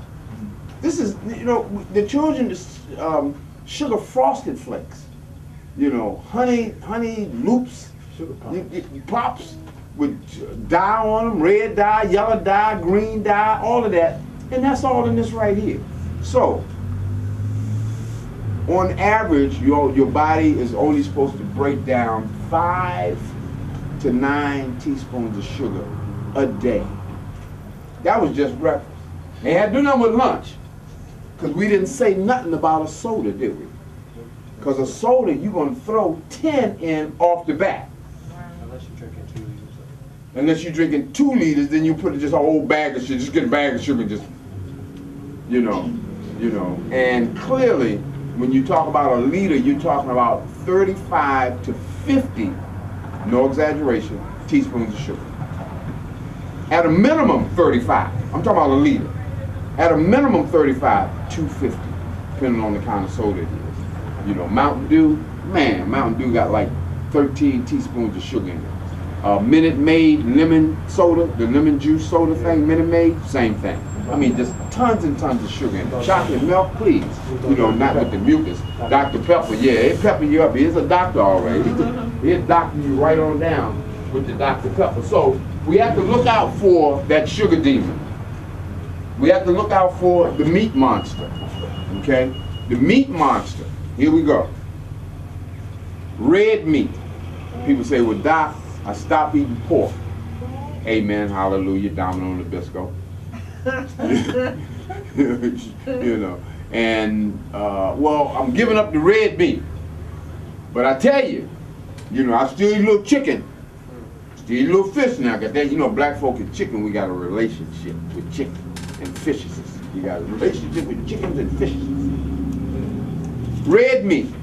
This is, you know, the children, sugar frosted flakes. You know, honey loops, pops with dye on them, red dye, yellow dye, green dye, all of that. And that's all in this right here. So, on average, your body is only supposed to break down 5 to 9 teaspoons of sugar a day. That was just breakfast. They had to do nothing with lunch, because we didn't say nothing about a soda, did we? Because a soda, you're going to throw 10 in off the bat. Unless you're drinking 2 liters. Unless you're drinking 2 liters, then you put just a whole bag of sugar. Just get a bag of sugar, just, you know. And clearly, when you talk about a liter, you're talking about 35 to 50, no exaggeration, teaspoons of sugar. At a minimum, 35. I'm talking about a liter. At a minimum, 35 to 50, depending on the kind of soda it is. You know, Mountain Dew, man, Mountain Dew got like 13 teaspoons of sugar in it. Minute Maid lemon soda, the lemon juice soda thing, Minute Maid, same thing. I mean, just tons and tons of sugar in it. Chocolate milk, please. You know, not with the mucus. Dr. Pepper, yeah, it pepper you up. He's a doctor already. He'll doctor you right on down with the Dr. Pepper. So we have to look out for that sugar demon. We have to look out for the meat monster, okay? The meat monster, here we go. Red meat. People say, well, Doc, I stopped eating pork. Amen, hallelujah, Domino Nabisco. You know, and well, I'm giving up the red meat, but I tell you, you know, I still eat a little chicken, still eat a little fish now. Got that, you know, black folk and chicken, we got a relationship with chicken and fishes. We got a relationship with chickens and fishes. Red meat.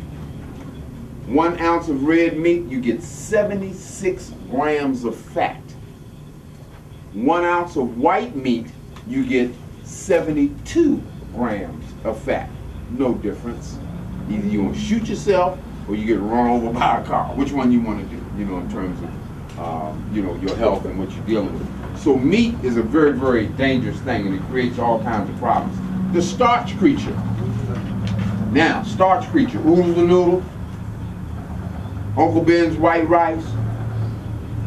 1 ounce of red meat, you get 76 grams of fat. 1 ounce of white meat, you get 72 grams of fat. No difference. Either you want to shoot yourself or you get run over by a car. Which one you want to do, you know, in terms of, you know, your health and what you're dealing with. So meat is a very, very dangerous thing, and it creates all kinds of problems. The starch creature. Now, starch creature, oodle the noodle, Uncle Ben's white rice,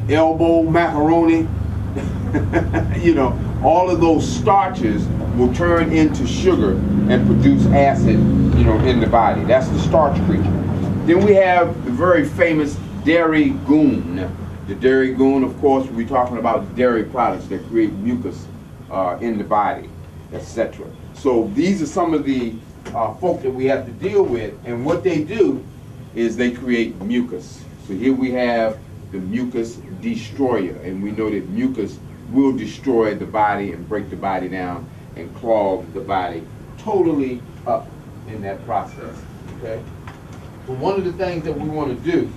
elbow macaroni, you know, all of those starches will turn into sugar and produce acid, you know, in the body. That's the starch creature. Then we have the very famous dairy goon. The dairy goon, of course, we're talking about dairy products that create mucus in the body, etc. So these are some of the folk that we have to deal with, and what they do is they create mucus. So here we have the mucus destroyer, and we know that mucus will destroy the body and break the body down and clog the body totally up in that process, okay? But one of the things that we want to do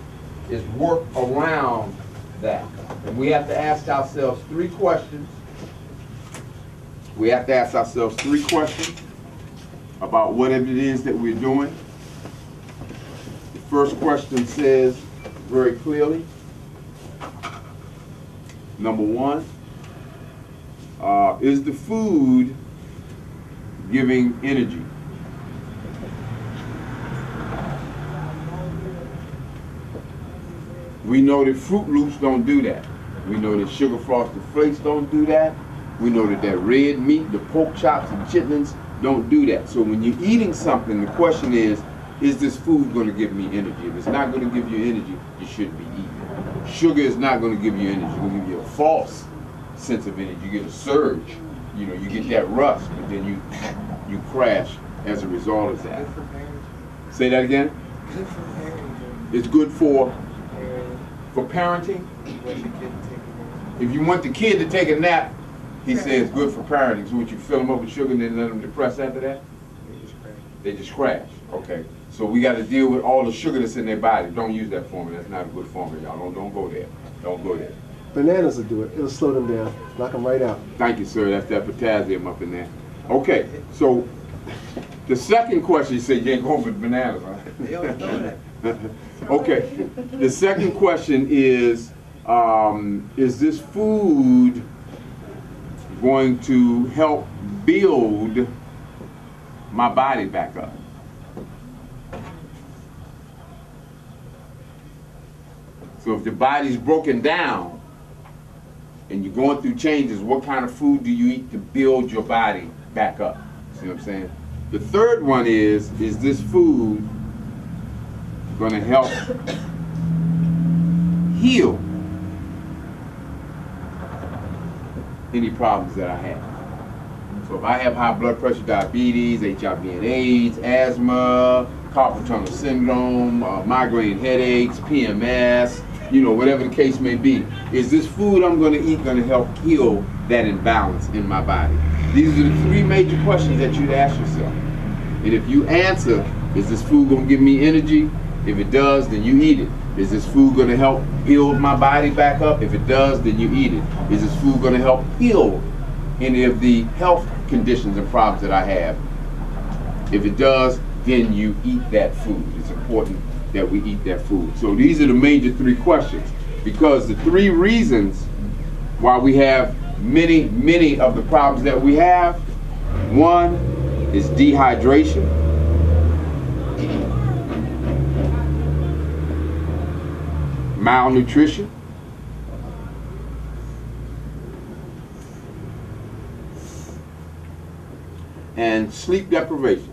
is work around that. And we have to ask ourselves 3 questions. We have to ask ourselves 3 questions about whatever it is that we're doing. The first question says very clearly, number 1, is the food giving energy? We know that Fruit Loops don't do that. We know that Sugar Frosted Flakes don't do that. We know that that red meat, the pork chops and chitlins don't do that. So when you're eating something, the question is this food going to give me energy? If it's not going to give you energy, you shouldn't be eating. Sugar is not going to give you energy. It's going to give you a false sense of energy. You get a surge. You know, you get that rush, but then you crash as a result of that. Good for parenting. Say that again? Good for parenting. It's good for parenting. Let the kid take a nap. If you want the kid to take a nap, he says good for parenting. So would you fill them up with sugar and then let them depress after that? They just crash. They just crash. Okay. So we got to deal with all the sugar that's in their body. Don't use that formula. That's not a good formula, y'all. Don't go there. Don't go there. Bananas will do it. It'll slow them down. Knock them right out. Thank you, sir. That's that potassium up in there. Okay, so the second question, you said you ain't going with bananas, They don't know right? Okay, the second question is this food going to help build my body back up? So if the body's broken down and you're going through changes, what kind of food do you eat to build your body back up? See what I'm saying? The third one is this food going to help heal any problems that I have? So if I have high blood pressure, diabetes, HIV and AIDS, asthma, carpal tunnel syndrome, migraine headaches, PMS, you know, whatever the case may be, is this food I'm going to eat going to help heal that imbalance in my body? These are the three major questions that you'd ask yourself. And if you answer, is this food going to give me energy? If it does, then you eat it. Is this food going to help build my body back up? If it does, then you eat it. Is this food going to help heal any of the health conditions and problems that I have? If it does, then you eat that food. It's important that we eat that food. So these are the major three questions, because the three reasons why we have many of the problems that we have. One is dehydration. Malnutrition. And sleep deprivation.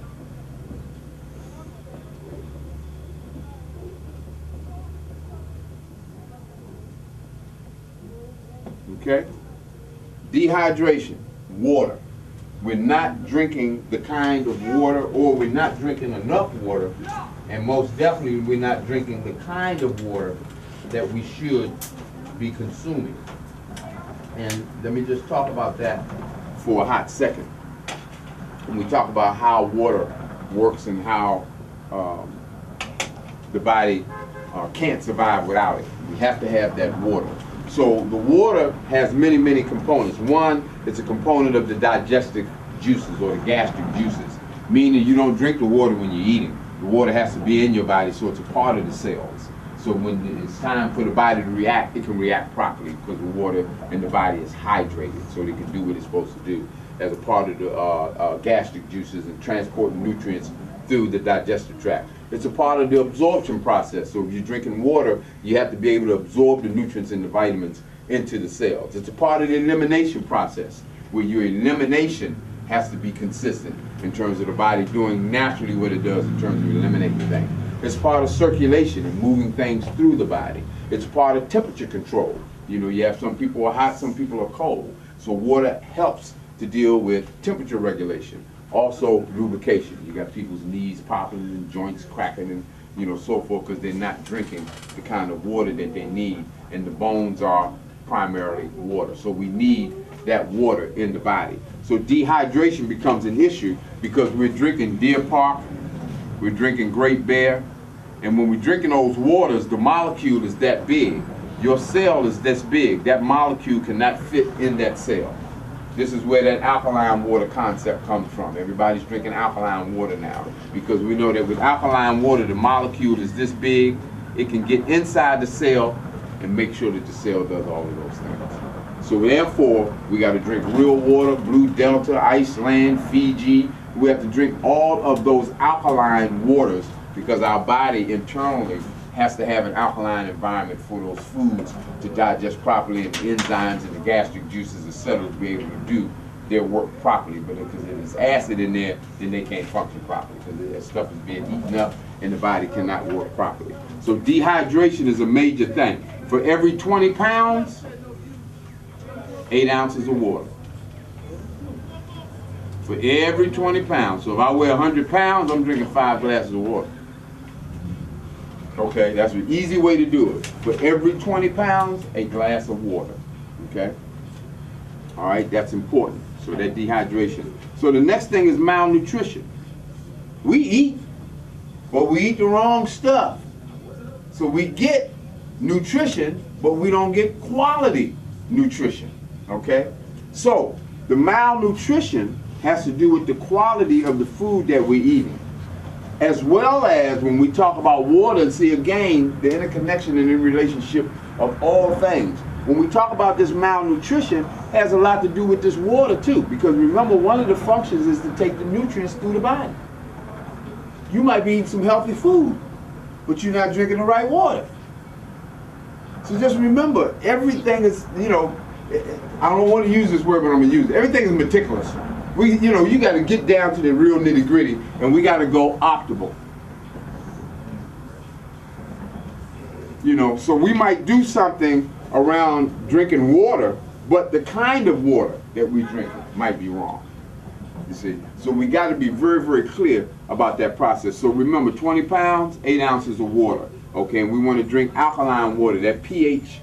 Okay? Dehydration, water. We're not drinking the kind of water, or we're not drinking enough water, and most definitely we're not drinking the kind of water that we should be consuming. And let me just talk about that for a hot second. When we talk about how water works and how the body can't survive without it, we have to have that water. So the water has many components. One, it's a component of the digestive juices or the gastric juices, meaning you don't drink the water when you're eating. The water has to be in your body, so it's a part of the cells. So when it's time for the body to react, it can react properly because the water in the body is hydrated, so it can do what it's supposed to do as a part of the gastric juices and transporting nutrients through the digestive tract. It's a part of the absorption process. So if you're drinking water, you have to be able to absorb the nutrients and the vitamins into the cells. It's a part of the elimination process, where your elimination has to be consistent in terms of the body doing naturally what it does in terms of eliminating things. It's part of circulation and moving things through the body. It's part of temperature control. You know, you have some people are hot, some people are cold. So water helps to deal with temperature regulation. Also lubrication. You got people's knees popping and joints cracking and, you know, so forth, because they're not drinking the kind of water that they need, and the bones are primarily water. So we need that water in the body. So dehydration becomes an issue because we're drinking Deer Park, we're drinking Great Bear, and when we're drinking those waters, the molecule is that big. Your cell is this big. That molecule cannot fit in that cell. This is where that alkaline water concept comes from. Everybody's drinking alkaline water now, because we know that with alkaline water, the molecule is this big. It can get inside the cell and make sure that the cell does all of those things. So therefore, we got to drink real water, Blue Delta, Iceland, Fiji. We have to drink all of those alkaline waters because our body internally has to have an alkaline environment for those foods to digest properly, and the enzymes and the gastric juices, etc., to be able to do their work properly. But because there's acid in there, then they can't function properly, because that stuff is being eaten up and the body cannot work properly. So dehydration is a major thing. For every 20 pounds, 8 ounces of water. For every 20 pounds. So if I weigh 100 pounds, I'm drinking 5 glasses of water. Okay, that's an easy way to do it. For every 20 pounds, a glass of water. Okay? All right, that's important. So that dehydration. So the next thing is malnutrition. We eat, but we eat the wrong stuff. So we get nutrition, but we don't get quality nutrition, okay? So the malnutrition has to do with the quality of the food that we're eating, as well as when we talk about water and see again the interconnection and interrelationship of all things. When we talk about this malnutrition, it has a lot to do with this water too, because remember, one of the functions is to take the nutrients through the body. You might be eating some healthy food, but you're not drinking the right water. So just remember, everything is, you know, I don't want to use this word, but I'm going to use it. Everything is meticulous. You know, you got to get down to the real nitty gritty, and we got to go optimal. You know, so we might do something around drinking water, but the kind of water that we drink might be wrong. You see, so we got to be very, very clear about that process. So remember, 20 pounds, 8 ounces of water. Okay, and we want to drink alkaline water, that pH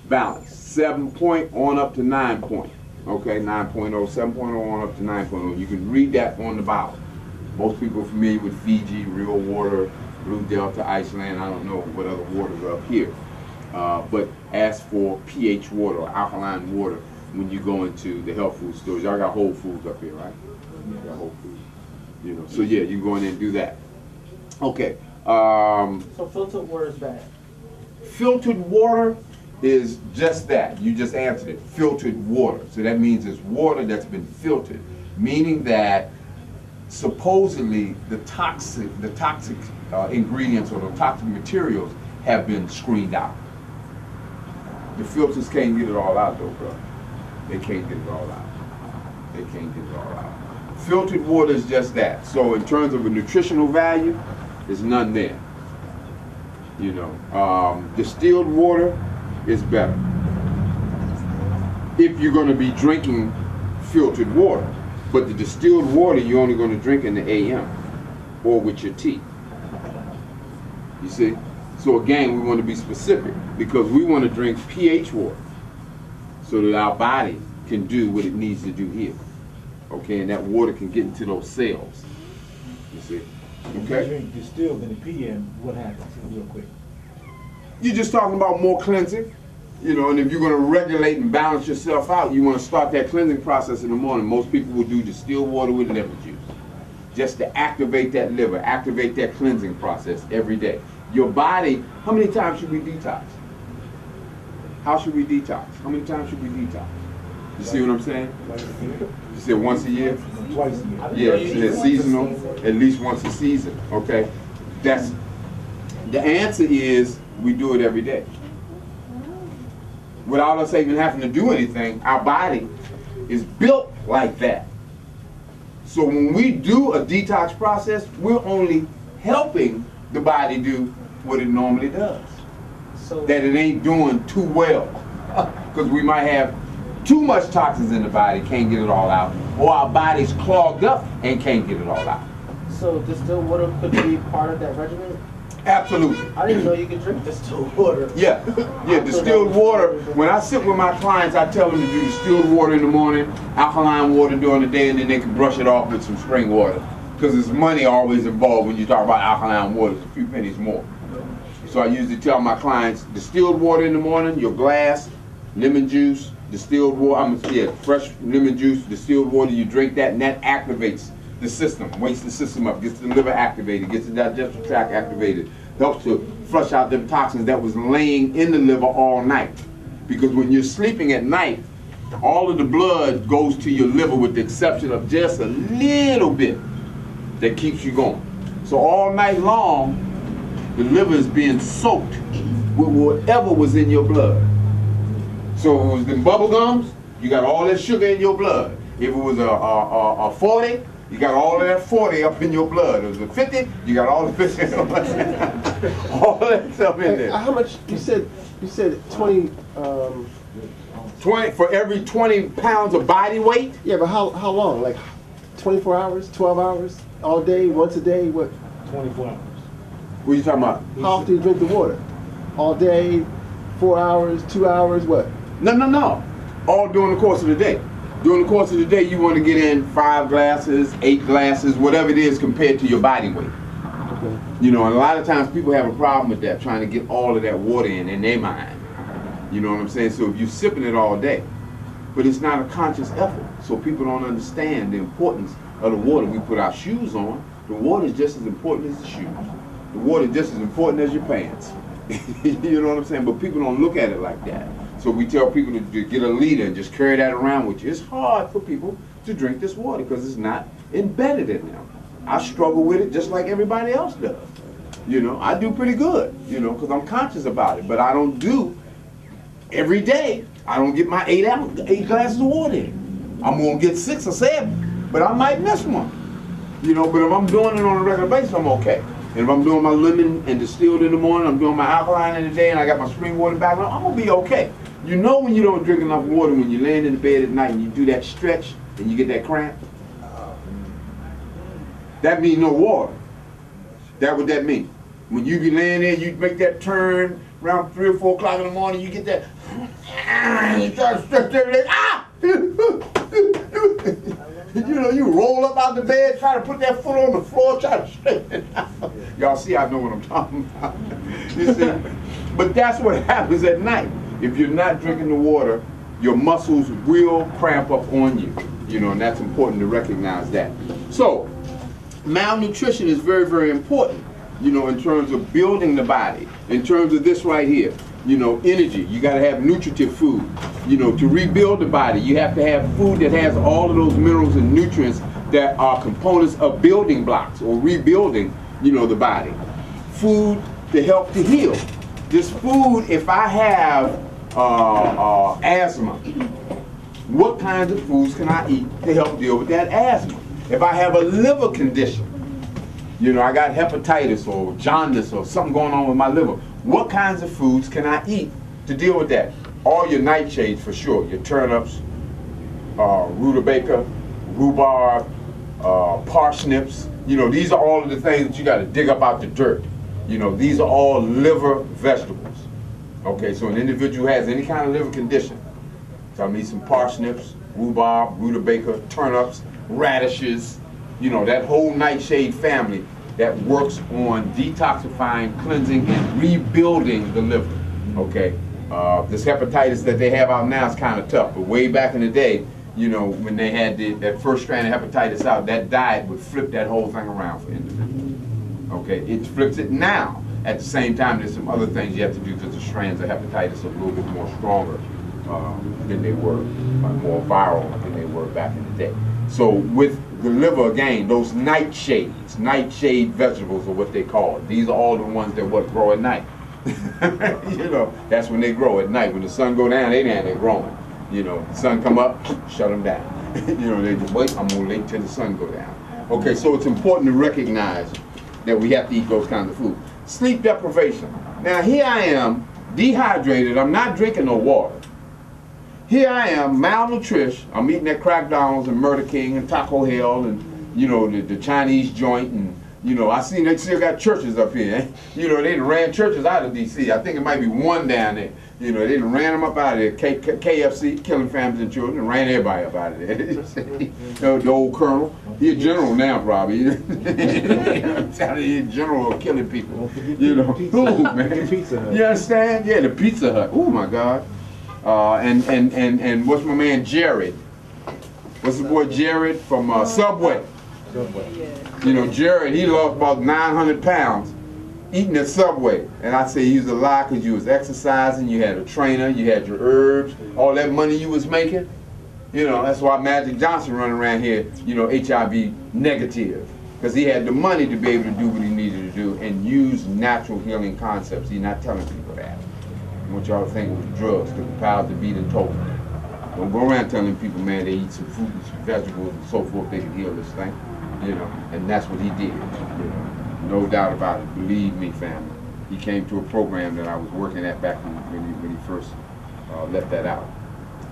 balance, 7 point on up to 9 point. Okay, 9.0, 7.0 on up to 9.0. You can read that on the bottle. Most people are familiar with Fiji, Real Water, Blue Delta, Iceland. I don't know what other waters are up here. But ask for pH water or alkaline water when you go into the health food stores. Y'all got Whole Foods up here, right? You got Whole Foods. You know, so yeah, you go in there and do that. Okay. So filtered water is bad. Filtered water is just that. You just answered it. Filtered water. So that means it's water that's been filtered, meaning that supposedly the toxic ingredients or the toxic materials have been screened out. The filters can't get it all out though, bro. They can't get it all out. They can't get it all out. Filtered water is just that. So in terms of a nutritional value, there's none there. You know, distilled water is better if you're going to be drinking filtered water. But the distilled water you're only going to drink in the AM or with your tea. You see? So again, we want to be specific because we want to drink pH water so that our body can do what it needs to do here. Okay, and that water can get into those cells. You see? Okay? If you drink distilled in the PM, what happens? Real quick. You're just talking about more cleansing, you know, and if you're going to regulate and balance yourself out, you want to start that cleansing process in the morning. Most people will do distilled water with liver juice, just to activate that liver, activate that cleansing process every day. Your body, how many times should we detox? How should we detox? How many times should we detox? You see what I'm saying? Twice a year? You said once a year? Twice a year. Yeah, it's seasonal, at least once a season, okay? That's, the answer is we do it every day. Without us even having to do anything, our body is built like that. So when we do a detox process, we're only helping the body do what it normally does. So That it ain't doing too well. Because we might have too much toxins in the body, can't get it all out, or our body's clogged up and can't get it all out. So distilled water could be part of that regimen? Absolutely. I didn't know you could drink distilled water. Yeah, yeah, distilled water. When I sit with my clients, I tell them to do distilled water in the morning, alkaline water during the day, and then they can brush it off with some spring water. Because there's money always involved when you talk about alkaline water, it's a few pennies more. So I usually tell my clients, distilled water in the morning, your glass, lemon juice, distilled water, fresh lemon juice, distilled water, you drink that, and that activates the system, wakes the system up, gets the liver activated, gets the digestive tract activated, helps to flush out the toxins that was laying in the liver all night. Because when you're sleeping at night, all of the blood goes to your liver with the exception of just a little bit that keeps you going. So all night long, the liver is being soaked with whatever was in your blood. So if it was the bubble gums, you got all that sugar in your blood. If it was a 40, you got all of that 40 up in your blood. If it was a 50, you got all the 50 all that stuff in there. How much, you said 20, 20 for every 20 pounds of body weight? yeah, but how long? Like 24 hours, 12 hours, all day, once a day, what? 24 hours. What are you talking about? How often do you drink the water? All day, 4 hours, 2 hours, what? No. All during the course of the day. During the course of the day, you want to get in 5 glasses, 8 glasses, whatever it is compared to your body weight. Okay. You know, and a lot of times people have a problem with that, trying to get all of that water in their mind. You know what I'm saying? So if you're sipping it all day, but it's not a conscious effort. So people don't understand the importance of the water. We put our shoes on. The water is just as important as the shoes. The water is just as important as your pants. You know what I'm saying? But people don't look at it like that. So we tell people to get a liter and just carry that around with you. It's hard for people to drink this water because it's not embedded in them. I struggle with it just like everybody else does. You know, I do pretty good, you know, because I'm conscious about it. But I don't do every day. I don't get my 8 glasses of water in. I'm going to get 6 or 7, but I might miss one. You know, but if I'm doing it on a regular basis, I'm okay. And if I'm doing my lemon and distilled in the morning, I'm doing my alkaline in the day, and I got my spring water back, I'm going to be okay. You know when you don't drink enough water when you're laying in the bed at night and you do that stretch and you get that cramp? That means no water. That's what that means. When you be laying there, you make that turn around 3 or 4 o'clock in the morning, you get that, you try to stretch everything, you know, you roll up out the bed, try to put that foot on the floor, try to straighten it out. Y'all see, I know what I'm talking about. You see? But that's what happens at night. If you're not drinking the water, your muscles will cramp up on you. You know, and that's important to recognize that. So, malnutrition is very, very important, you know, in terms of building the body, in terms of this right here. You know, energy. You got to have nutritive food. You know, to rebuild the body, you have to have food that has all of those minerals and nutrients that are components of building blocks or rebuilding, you know, the body. Food to help to heal. This food, if I have asthma, what kinds of foods can I eat to help deal with that asthma? If I have a liver condition, you know, I got hepatitis or jaundice or something going on with my liver, what kinds of foods can I eat to deal with that? All your nightshades for sure, your turnips, rutabaga, rhubarb, parsnips, you know, these are all of the things that you got to dig up out the dirt. You know, these are all liver vegetables. Okay, so an individual who has any kind of liver condition, so I need some parsnips, rhubarb, rutabaga, turnips, radishes, you know, that whole nightshade family that works on detoxifying, cleansing, and rebuilding the liver. Okay, this hepatitis that they have out now is kind of tough, but way back in the day, you know, when they had that first strand of hepatitis out, that diet would flip that whole thing around for individuals. Okay, it flips it now. At the same time, there's some other things you have to do because the strands of hepatitis are a little bit more stronger than they were, more viral than they were back in the day. So with the liver, again, those nightshades, nightshade vegetables are what they call it. These are all the ones that grow at night. You know, that's when they grow at night. When the sun go down, they're growing. You know, the sun come up, shut them down. You know, they just wait, I'm gonna wait till the sun go down. Okay, so it's important to recognize that we have to eat those kinds of food. Sleep deprivation. Now here I am, dehydrated, I'm not drinking no water. Here I am, malnourished, I'm eating at Crackdowns and Murder King and Taco Hell and, you know, the Chinese joint, and, you know, I seen they still got churches up here. Eh? You know, they done ran churches out of D.C. I think it might be one down there. You know, they done ran them up out of there, KFC, Killing Families and Children, and ran everybody up out of there. The old colonel, he a general now probably. I'm telling you, general of killing people. You know, ooh, man. You understand? Yeah, the Pizza Hut. Oh my God. And what's my man Jared? What's the boy Jared from Subway? You know, Jared, he lost about 900 pounds eating at Subway. And I say he was a lie because you was exercising, you had a trainer, you had your herbs, all that money you was making. You know, that's why Magic Johnson running around here, you know, HIV negative. Because he had the money to be able to do what he needed to do and use natural healing concepts. He's not telling people that. I want y'all to think it was drugs, because the powers that be done told them. Don't go around telling people, man, they eat some fruit and some vegetables and so forth, they can heal this thing. You know, and that's what he did. You know, no doubt about it. Believe me, family. He came to a program that I was working at back when he first let that out.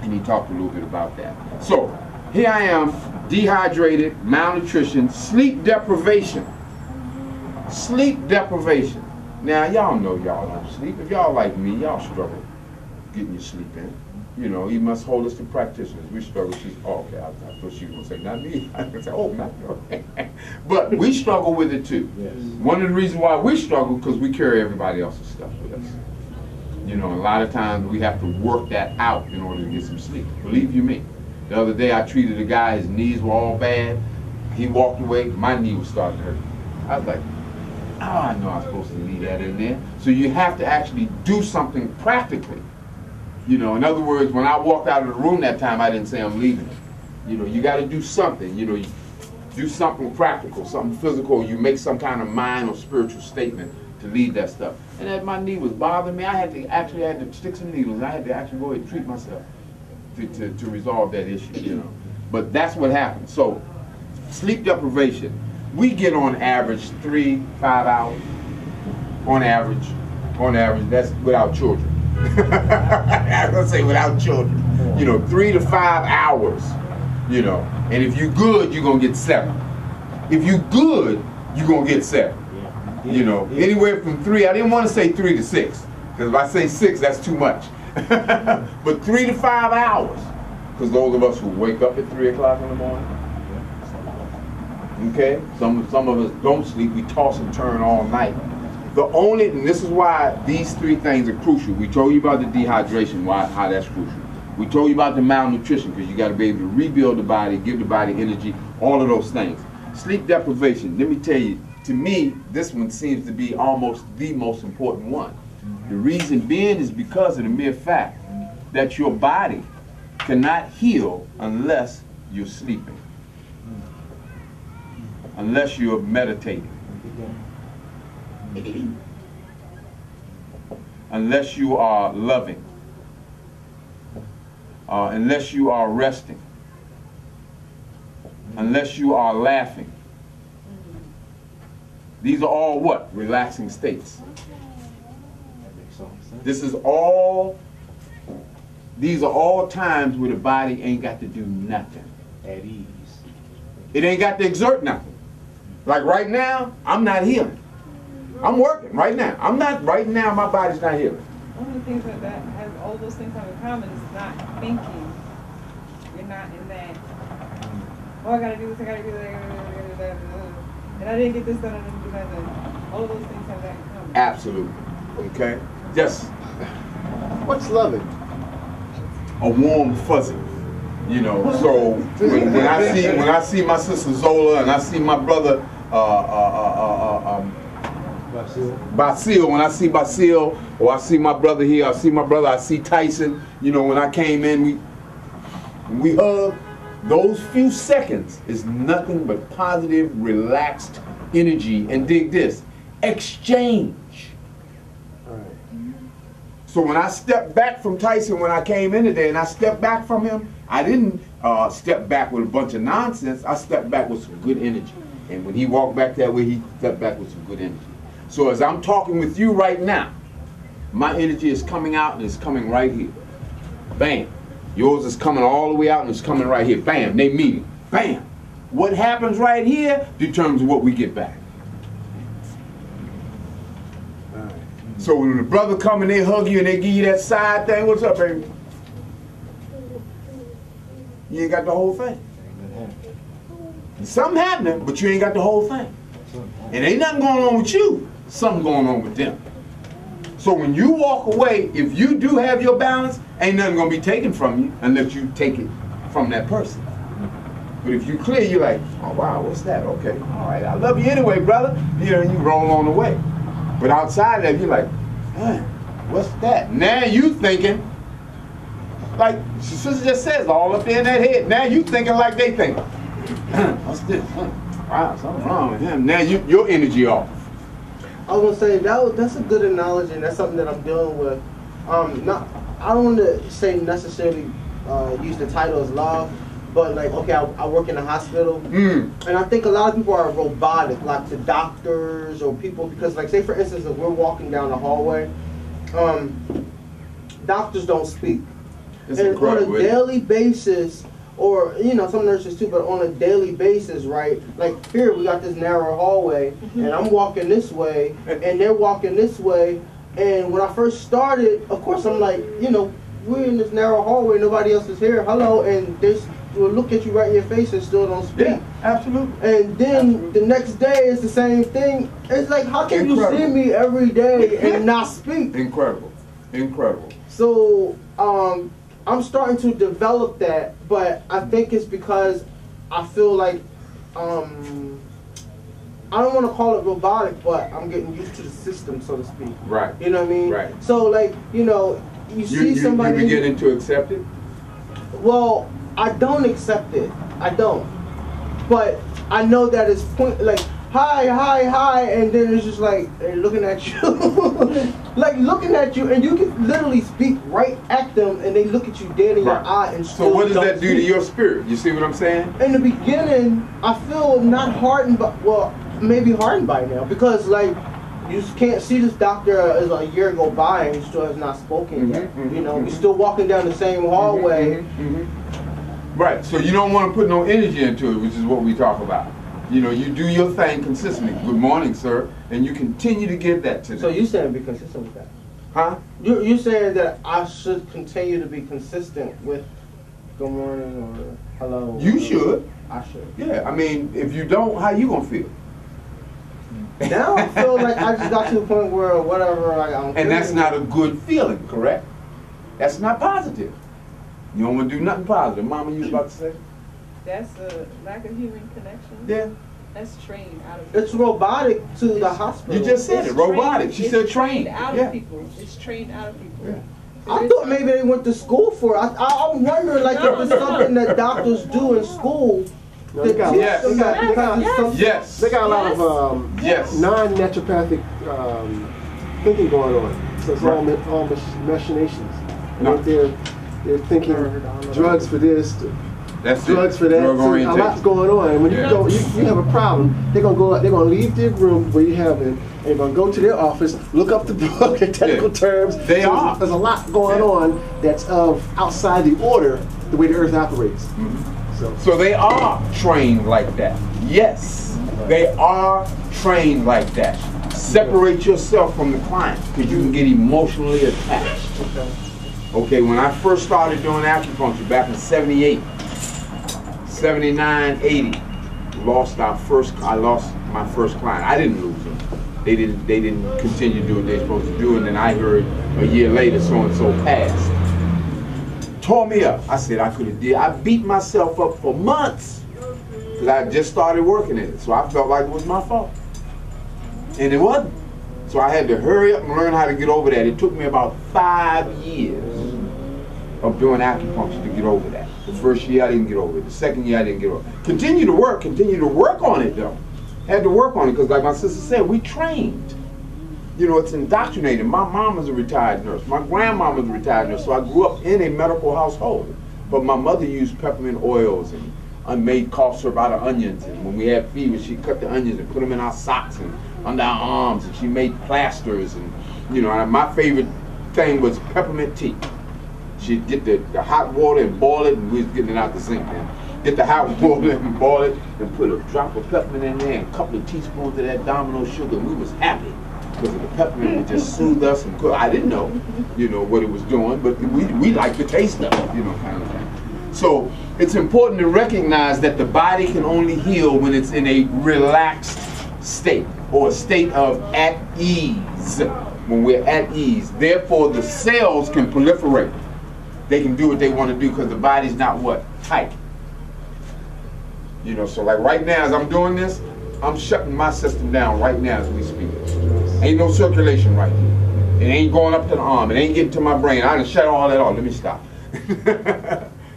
And he talked a little bit about that. So, here I am, dehydrated, malnutrition, sleep deprivation. Sleep deprivation. Now, y'all know y'all don't sleep. If y'all like me, y'all struggle getting your sleep in. You know, even us holistic practitioners, we struggle. Okay, I thought she was going to say, not me. I was going to say, oh, not you. But we struggle with it too. Yes. One of the reasons why we struggle, because we carry everybody else's stuff with us. You know, a lot of times we have to work that out in order to get some sleep. Believe you me. The other day I treated a guy, his knees were all bad. He walked away, my knee was starting to hurt. I was like, oh, I know I'm supposed to leave that in there. So you have to actually do something practically. You know, in other words, when I walked out of the room that time, I didn't say I'm leaving it. You know, you got to do something. You know, you do something practical, something physical. You make some kind of mind or spiritual statement to lead that stuff. And as my knee was bothering me, I had to stick some needles. I had to actually go ahead and treat myself to resolve that issue. You know, but that's what happened. So, sleep deprivation. We get on average 3-5 hours. On average, that's without children. I'm gonna say without children. You know, 3 to 5 hours. You know, and if you good, you're gonna get 7. If you good, you're gonna get 7. You know, anywhere from 3. I didn't want to say 3 to 6, because if I say 6, that's too much. But 3 to 5 hours, because those of us who wake up at 3 o'clock in the morning. Okay, some of us don't sleep. We toss and turn all night. And this is why these 3 things are crucial. We told you about the dehydration, how that's crucial. We told you about the malnutrition, because you got to be able to rebuild the body, give the body energy, all of those things. Sleep deprivation, let me tell you, to me, this one seems to be almost the most important one. The reason being is because of the mere fact that your body cannot heal unless you're sleeping, unless you're meditating, unless you are loving, unless you are resting, unless you are laughing. These are all what? Relaxing states. These are all times where the body ain't got to do nothing. At ease. It ain't got to exert nothing. Like right now, I'm not healing. I'm working right now. Right now, my body's not healing. One of the things that has all those things have in common is not thinking. You're not in that, oh, I gotta do this, I gotta do that, and I didn't get this done, I didn't do that done. All of those things have that in common. Absolutely. Okay? Just What's loving? a warm fuzzy. You know, so when I see my sister Zola and I see my brother Basil, when I see Basil, or I see my brother here, I see Tyson, you know, when I came in, we hug. Those few seconds is nothing but positive, relaxed energy, and dig this, exchange. So when I stepped back from Tyson when I came in today, and I stepped back from him, I didn't step back with a bunch of nonsense. I stepped back with some good energy. And when he walked back that way, he stepped back with some good energy. So as I'm talking with you right now, my energy is coming out and it's coming right here. Bam. Yours is coming all the way out and it's coming right here. Bam. They meeting. Bam. What happens right here determines what we get back. So when the brother come and they hug you and they give you that side thing, what's up, baby? You ain't got the whole thing. Something happening, but you ain't got the whole thing. And ain't nothing going on with you, something going on with them. So when you walk away, if you do have your balance, ain't nothing going to be taken from you unless you take it from that person. But if you clear, you're like, oh wow, what's that? Okay, all right, I love you anyway, brother. You know, you roll on the way. But outside of that, you're like, what's that? Now you thinking, like sister just says, all up there in that head. Now you thinking like they think. What's this? Wow, something wrong with him. Now your energy off. I was gonna say that's a good analogy, and that's something that I'm dealing with. I don't want to say necessarily use the title as love, but like, okay, I work in a hospital, and I think a lot of people are robotic, like the doctors or people, because like, say for instance, if we're walking down the hallway, doctors don't speak. It's and incredible. On a daily basis, or you know, some nurses too, but on a daily basis, right? Like here, we got this narrow hallway, and I'm walking this way, and they're walking this way, and when I first started, of course, I'm like, you know, we're in this narrow hallway, nobody else is here, hello, and they will look at you right in your face and still don't speak. Yeah, absolutely. And then the next day, it's the same thing. It's like, how can you see me every day and not speak? Incredible. Incredible. So I'm starting to develop that, but I think it's because I feel like I don't want to call it robotic, but I'm getting used to the system, so to speak. Right. You know what I mean? Right. So like, you see somebody. You beginning to accept it? Well, I don't accept it. I don't. But I know that it's like, hi, and then it's just like looking at you, like looking at you, and you can literally speak right at them, and they look at you dead in your eye and still. So what does that do to speak. your spirit? You see what I'm saying? In the beginning, I feel not hardened, but well, maybe hardened by now, because like you can't see this doctor as a year go by and he still has not spoken yet. We're still walking down the same hallway. Right. So you don't want to put no energy into it, which is what we talk about. You do your thing consistently. Good morning, sir, and you continue to give that to them. So you saying be consistent with that? Huh? You're saying that I should continue to be consistent with good morning or hello? You should. I should. Yeah. I mean, if you don't, how you gonna feel? Now I feel like I just got to the point where whatever I don't. And that's not a good feeling, correct? That's not positive. You don't want to do nothing positive. Mama, you was about to say? That's a lack of human connection. Yeah. That's trained out of. It's robotic to the hospital. You just said It's it. Robotic. She said trained. Out of people. It's trained out of people. Yeah. I thought maybe they went to school for it. I'm wondering like if it's something that doctors do in school. They got, Yes. they got Yes. They got a lot of Yes. non-naturopathic thinking going on. So it's all machinations. No. They're thinking drugs for this, That's drugs it. for that. Drug So a lot's orientation. going on. And when Yeah. you go, you have a problem. They're gonna go. They're gonna leave their room where you have it, and they're gonna go to their office, look up the book in technical terms. They So are. There's a lot going on that's outside the order, the way the earth operates. So they are trained like that. Yes, they are trained like that. Separate yourself from the client because you can get emotionally attached. Okay, when I first started doing acupuncture back in 78, 79, 80, I lost my first client. I didn't lose them. They didn't continue to do what they're supposed to do, and then I heard a year later so-and-so passed. Tore me up. I said I could have did. I beat myself up for months because I just started working at it. So I felt like it was my fault. And it wasn't. So I had to hurry up and learn how to get over that. It took me about 5 years of doing acupuncture to get over that. The first year I didn't get over it. The second year I didn't get over it. Continue to work on it though. Had to work on it because like my sister said, we trained. It's indoctrinated. My mom was a retired nurse. My grandma was a retired nurse. So I grew up in a medical household. But my mother used peppermint oils and made cough syrup out of onions. And when we had fever, she'd cut the onions and put them in our socks and under our arms. And she made plasters. And and my favorite thing was peppermint tea. She'd get the hot water and boil it, and we was getting it out the sink then. Get the hot water and boil it, and put a drop of peppermint in there and a couple of teaspoons of that domino sugar, and we was happy. Because the peppermint would just soothe us and cook. I didn't know, what it was doing, but we liked the taste of it, kind of thing. So it's important to recognize that the body can only heal when it's in a relaxed state or a state of at ease. When we're at ease, therefore the cells can proliferate. They can do what they want to do because the body's not what? Tight. So like right now as I'm doing this, I'm shutting my system down right now as we speak. Ain't no circulation right here. It ain't going up to the arm. It ain't getting to my brain. I done shut all that off. Let me stop.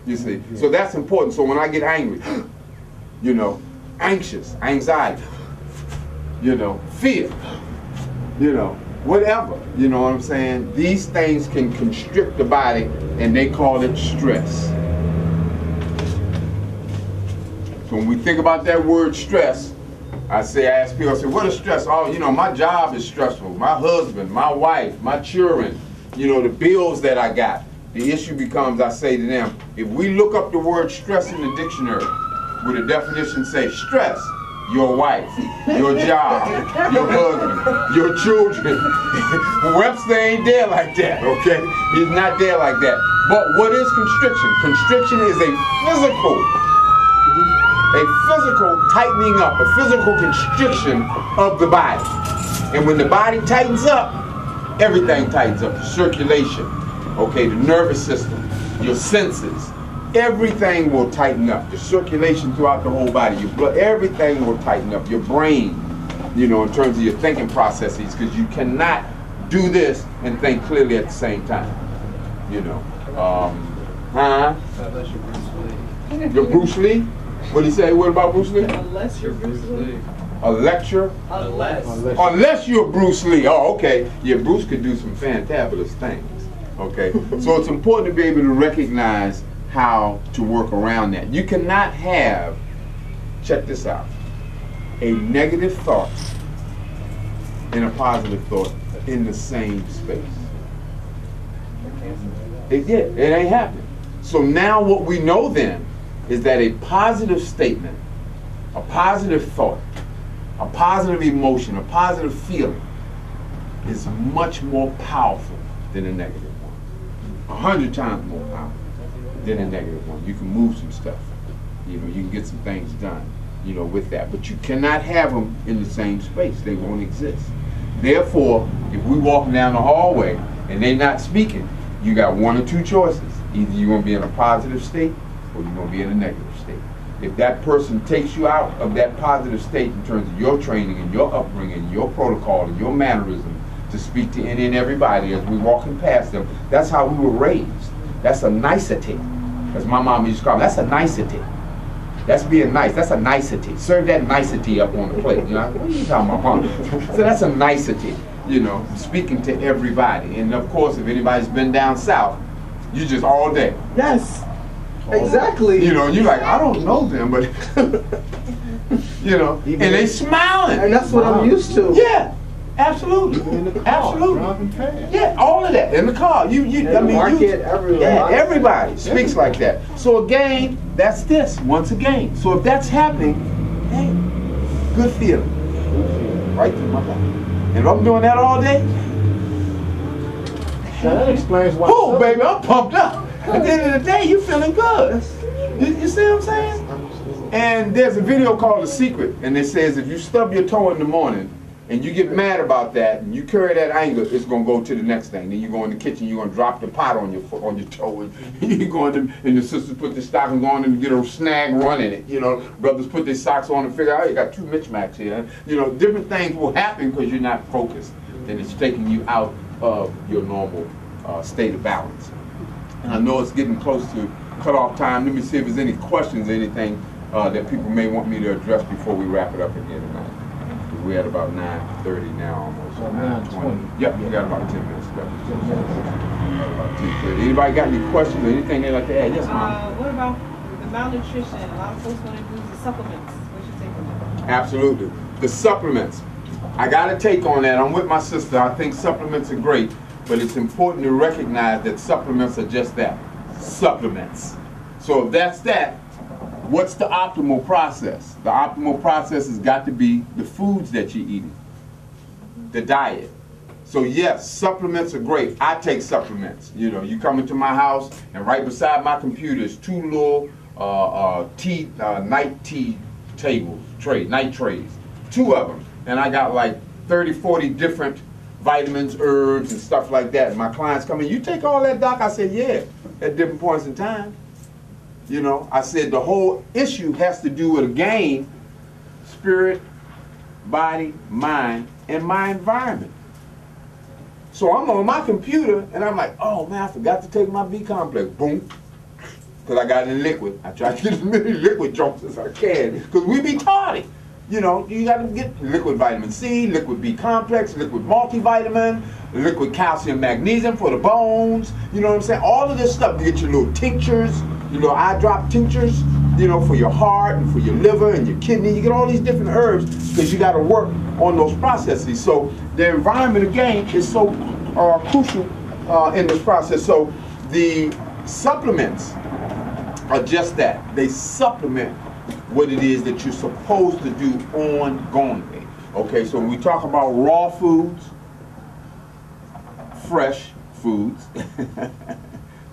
You see? So that's important. So when I get angry, anxious, anxiety, fear, whatever, you know what I'm saying? These things can constrict the body and they call it stress. So when we think about that word stress, I ask people, what is stress? Oh, my job is stressful. My husband, my wife, my children, the bills that I got. The issue becomes, I say to them, if we look up the word stress in the dictionary, would the definition say stress? Your wife, your job, your husband, your children. Webster ain't there like that, okay? He's not there like that. But what is constriction? Constriction is a physical tightening up, a physical constriction of the body. And when the body tightens up, everything tightens up. The circulation, okay, the nervous system, your senses, everything will tighten up. The circulation throughout the whole body, your blood, everything will tighten up. Your brain, you know, in terms of your thinking processes, because you cannot do this and think clearly at the same time. You know. Unless you're Bruce Lee. You're Bruce Lee? What did he say? What about Bruce Lee? Unless you're Bruce Lee. A lecture? Unless you're Bruce Lee. Oh, okay. Yeah, Bruce could do some fantabulous things. Okay. So it's important to be able to recognize how to work around that. You cannot have, check this out, a negative thought and a positive thought in the same space. It ain't happening. So now what we know then is that a positive statement, a positive thought, a positive emotion, a positive feeling is much more powerful than a negative one. 100 times more powerful than a negative one. You can move some stuff. You know, you can get some things done, you know, with that. But you cannot have them in the same space. They won't exist. Therefore, if we walk down the hallway and they're not speaking, you got one or two choices. Either you're going to be in a positive state or you're going to be in a negative state. If that person takes you out of that positive state in terms of your training and your upbringing, your protocol and your mannerism to speak to any and everybody as we're walking past them, that's how we were raised. That's a nicety. As my mom used to call it, that's a nicety. That's being nice. That's a nicety. Serve that nicety up on the plate. You know, what are you talking about, Mom? So that's a nicety, you know, speaking to everybody. And of course, if anybody's been down south, you just all day. Yes. Exactly. You know, you're like, I don't know them, but you know, and they smiling. And that's what I'm used to. Yeah, absolutely. Even in the car, absolutely. driving past. Yeah, all of that in the car. I mean, everywhere. Yeah, everybody speaks like that. So again, that's this. Once again, so if that's happening, hey, good feeling, right through my body. And if I'm doing that all day, That explains why. oh baby, I'm pumped up. At the end of the day, you feeling good. You see what I'm saying? And there's a video called The Secret, and it says if you stub your toe in the morning and you get mad about that and you carry that anger, it's gonna go to the next thing. Then you go in the kitchen, you're gonna drop the pot on your foot, on your toe, and you go in and your sisters put their stockings on and get a snag run in it. You know, brothers put their socks on and figure out, oh, you got two mismatches here. You know, different things will happen because you're not focused, and it's taking you out of your normal state of balance. And I know it's getting close to cutoff time. Let me see if there's any questions, anything that people may want me to address before we wrap it up again tonight. We're at about 9:30 now, almost. 9:20. Yep, we got about 10 minutes left. About 10:30. Anybody got any questions or anything they'd like to add? Yes, Mom. What about the malnutrition? A lot of folks want to use the supplements. What you think of that? Absolutely. The supplements. I got a take on that. I'm with my sister. I think supplements are great. But it's important to recognize that supplements are just that, supplements. So if that's that, what's the optimal process? The optimal process has got to be the foods that you're eating, the diet. So yes, supplements are great. I take supplements. You know, you come into my house and right beside my computer is two little night tea night trays, two of them. And I got like 30, 40 different vitamins, herbs, and stuff like that. And my clients come in, you take all that, doc? I said, yeah, at different points in time. You know, I said the whole issue has to do with, again, spirit, body, mind, and my environment. So I'm on my computer, and I'm like, oh man, I forgot to take my B complex. Boom. Because I got it in liquid. I try to get as many liquid jumps as I can, because we be tardy. You know, you got to get liquid vitamin C, liquid B complex, liquid multivitamin, liquid calcium, magnesium for the bones. You know what I'm saying? All of this stuff. You get your little tinctures, your little eye drop tinctures, you know, for your heart and for your liver and your kidney. You get all these different herbs because you got to work on those processes. So the environment, again, is so crucial in this process. So the supplements are just that. They supplement what it is that you're supposed to do ongoingly. Okay, so when we talk about raw foods, fresh foods,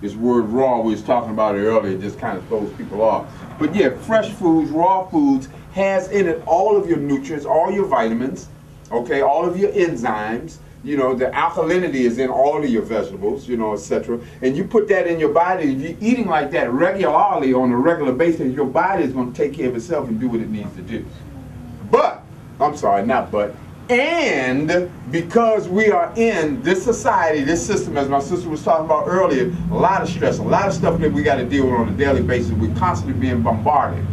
this word raw, we was talking about it earlier, it just kind of throws people off. But yeah, fresh foods, raw foods, has in it all of your nutrients, all your vitamins, okay, all of your enzymes, You know, the alkalinity is in all of your vegetables, you know, etc. And you put that in your body, if you're eating like that regularly on a regular basis, your body is going to take care of itself and do what it needs to do. But, I'm sorry, not but, and because we are in this society, this system, as my sister was talking about earlier, a lot of stress, a lot of stuff that we got to deal with on a daily basis. We're constantly being bombarded.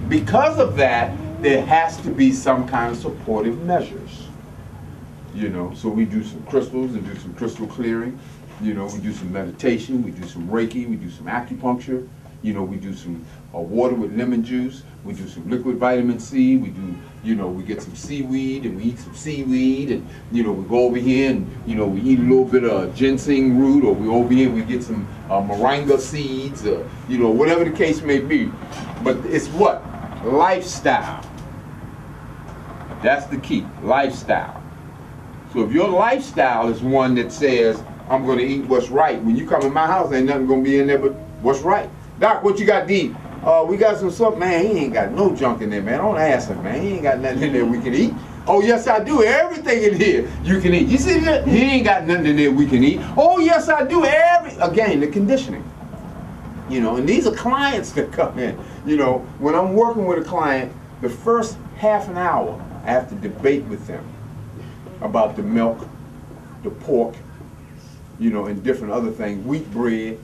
Because of that, there has to be some kind of supportive measures. You know, so we do some crystals and do some crystal clearing. You know, we do some meditation, we do some Reiki, we do some acupuncture. You know, we do some water with lemon juice. We do some liquid vitamin C. We do, you know, we get some seaweed and we eat some seaweed. And, you know, we go over here and, you know, we eat a little bit of ginseng root, or we over here and we get some moringa seeds, you know, whatever the case may be. But it's what? Lifestyle. That's the key, lifestyle. So if your lifestyle is one that says, I'm going to eat what's right, when you come in my house, ain't nothing going to be in there but what's right. Doc, what you got to eat? We got some stuff. Man, he ain't got no junk in there, man. Don't ask him, man. He ain't got nothing in there we can eat. Oh, yes, I do. Everything in here you can eat. You see that? He ain't got nothing in there we can eat. Oh, yes, I do. Again, the conditioning. You know, and these are clients that come in. You know, when I'm working with a client, the first half an hour, I have to debate with them about the milk, the pork, you know, and different other things. Wheat bread.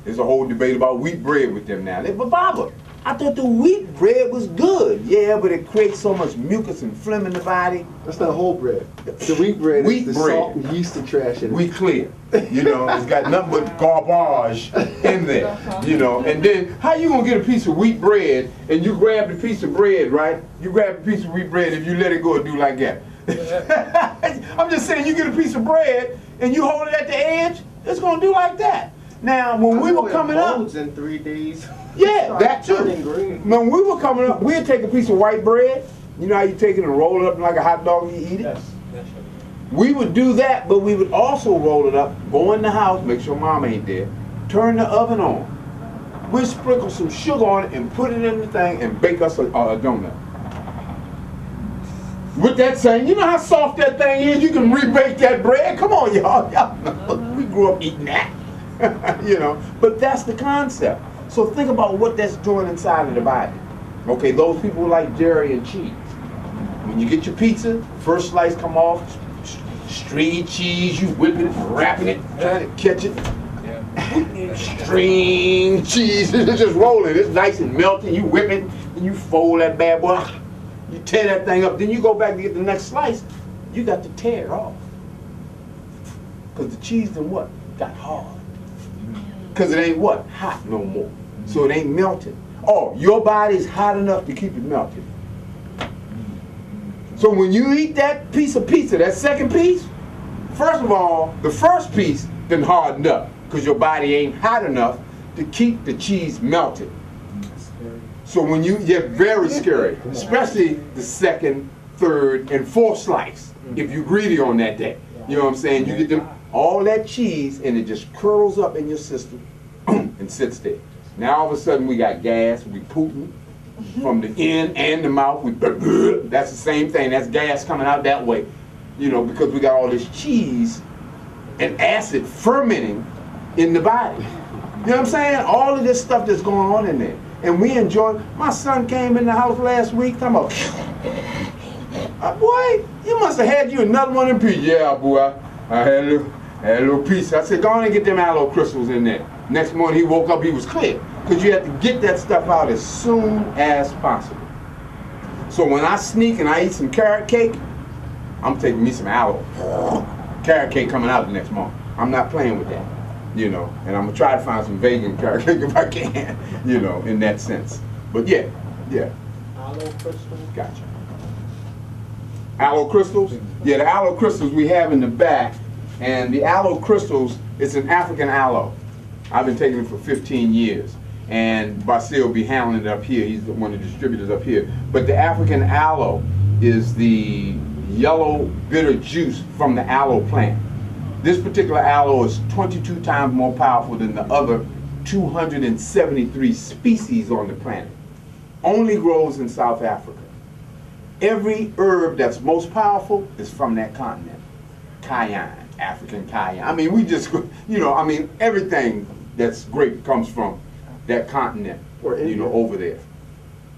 There's a whole debate about wheat bread with them now. But Baba, I thought the wheat bread was good. Yeah, but it creates so much mucus and phlegm in the body. That's not whole bread. The wheat bread is the salt and yeast and trash in it. Wheat clear. You know, it's got nothing but garbage in there. You know, and then how you gonna get a piece of wheat bread and you grab the piece of bread, right? You grab a piece of wheat bread if you let it go and do like that. I'm just saying, you get a piece of bread and you hold it at the edge, it's gonna do like that. Now, when we were coming up, in 3 days. Yeah, that too. When we were coming up, we'd take a piece of white bread. You know how you take it and roll it up like a hot dog and you eat it? Yes. We would do that, but we would also roll it up, go in the house, make sure mom ain't there, turn the oven on. We'd sprinkle some sugar on it and put it in the thing and bake us a donut. With that saying, you know how soft that thing is? You can rebake that bread. Come on, y'all. We grew up eating that. You know, but that's the concept. So think about what that's doing inside of the body. Okay, those people like dairy and cheese. When you get your pizza, first slice come off, stringy cheese, you whip it, wrapping it, trying to catch it. Yeah. String cheese, it's just rolling. It's nice and melting. You whip it, and you fold that bad boy. You tear that thing up. Then you go back to get the next slice. You got to tear it off. Because the cheese then what? Got hard. Because it ain't what? Hot no more. So it ain't melted. Oh, your body's hot enough to keep it melted. So when you eat that piece of pizza, that second piece, first of all, the first piece then hardened up because your body ain't hot enough to keep the cheese melted. So when you get very scary, especially the second, third, and fourth slice, if you're greedy on that day. You know what I'm saying? You get them all that cheese and it just curls up in your system and sits there. Now all of a sudden we got gas, we pooping from the in and the mouth. That's the same thing. That's gas coming out that way. You know, because we got all this cheese and acid fermenting in the body. You know what I'm saying? All of this stuff that's going on in there. And we enjoy. My son came in the house last week talking about, boy, you must have had you another one in peace. Yeah, boy, I had a little piece. I said, go on and get them aloe crystals in there. Next morning he woke up, he was clear. Because you have to get that stuff out as soon as possible. So when I sneak and I eat some carrot cake, I'm taking me some aloe. Carrot cake coming out the next morning. I'm not playing with that. You know, and I'm going to try to find some vegan carrot cake if I can, you know, in that sense. But yeah. Aloe crystals? Gotcha. Aloe crystals? Yeah, the aloe crystals we have in the back. And the aloe crystals, it's an African aloe. I've been taking it for 15 years. And Basil will be handling it up here. He's one of the distributors up here. But the African aloe is the yellow bitter juice from the aloe plant. This particular aloe is 22 times more powerful than the other 273 species on the planet. Only grows in South Africa. Every herb that's most powerful is from that continent. Cayenne. African cayenne. I mean, we just, you know, I mean, everything that's great comes from that continent, Or you know, India. over there.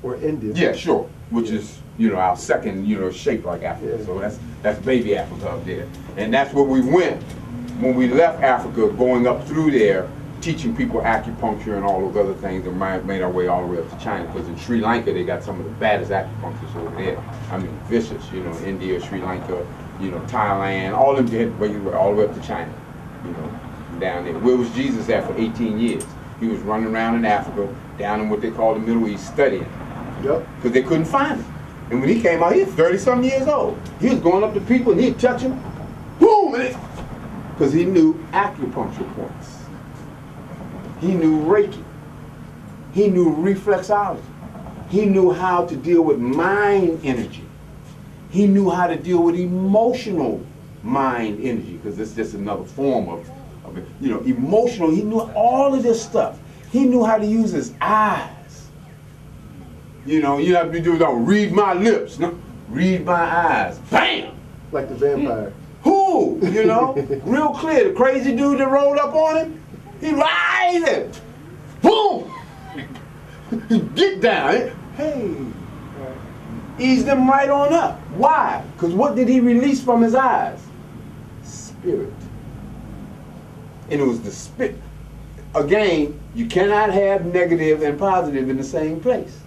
Or India. Yeah, sure. Which is, you know, our second, you know, shape like Africa. Yeah. So that's baby Africa up there. And that's where we went when we left Africa, going up through there, teaching people acupuncture and all those other things, and made our way all the way up to China. Because in Sri Lanka, they got some of the baddest acupuncturists over there. I mean, vicious, you know, India, Sri Lanka, you know, Thailand, all of them, all the way up to China, you know, down there. Where was Jesus at for 18 years? He was running around in Africa, down in what they call the Middle East, studying. Yep. Because they couldn't find him. And when he came out, he was 30-something years old. He was going up to people and he'd touch them, boom, because he knew acupuncture points. He knew Reiki. He knew reflexology. He knew how to deal with mind energy. He knew how to deal with emotional mind energy, because it's just another form of it. You know, emotional. He knew all of this stuff. He knew how to use his eyes. You know, you have to do, don't read my lips, no, read my eyes. Bam! Like the vampire. Who? You know, real clear. The crazy dude that rolled up on him, he rising. Boom! Get down. Hey. Ease them right on up. Why? Because what did he release from his eyes? Spirit. And it was the spirit. Again, you cannot have negative and positive in the same place.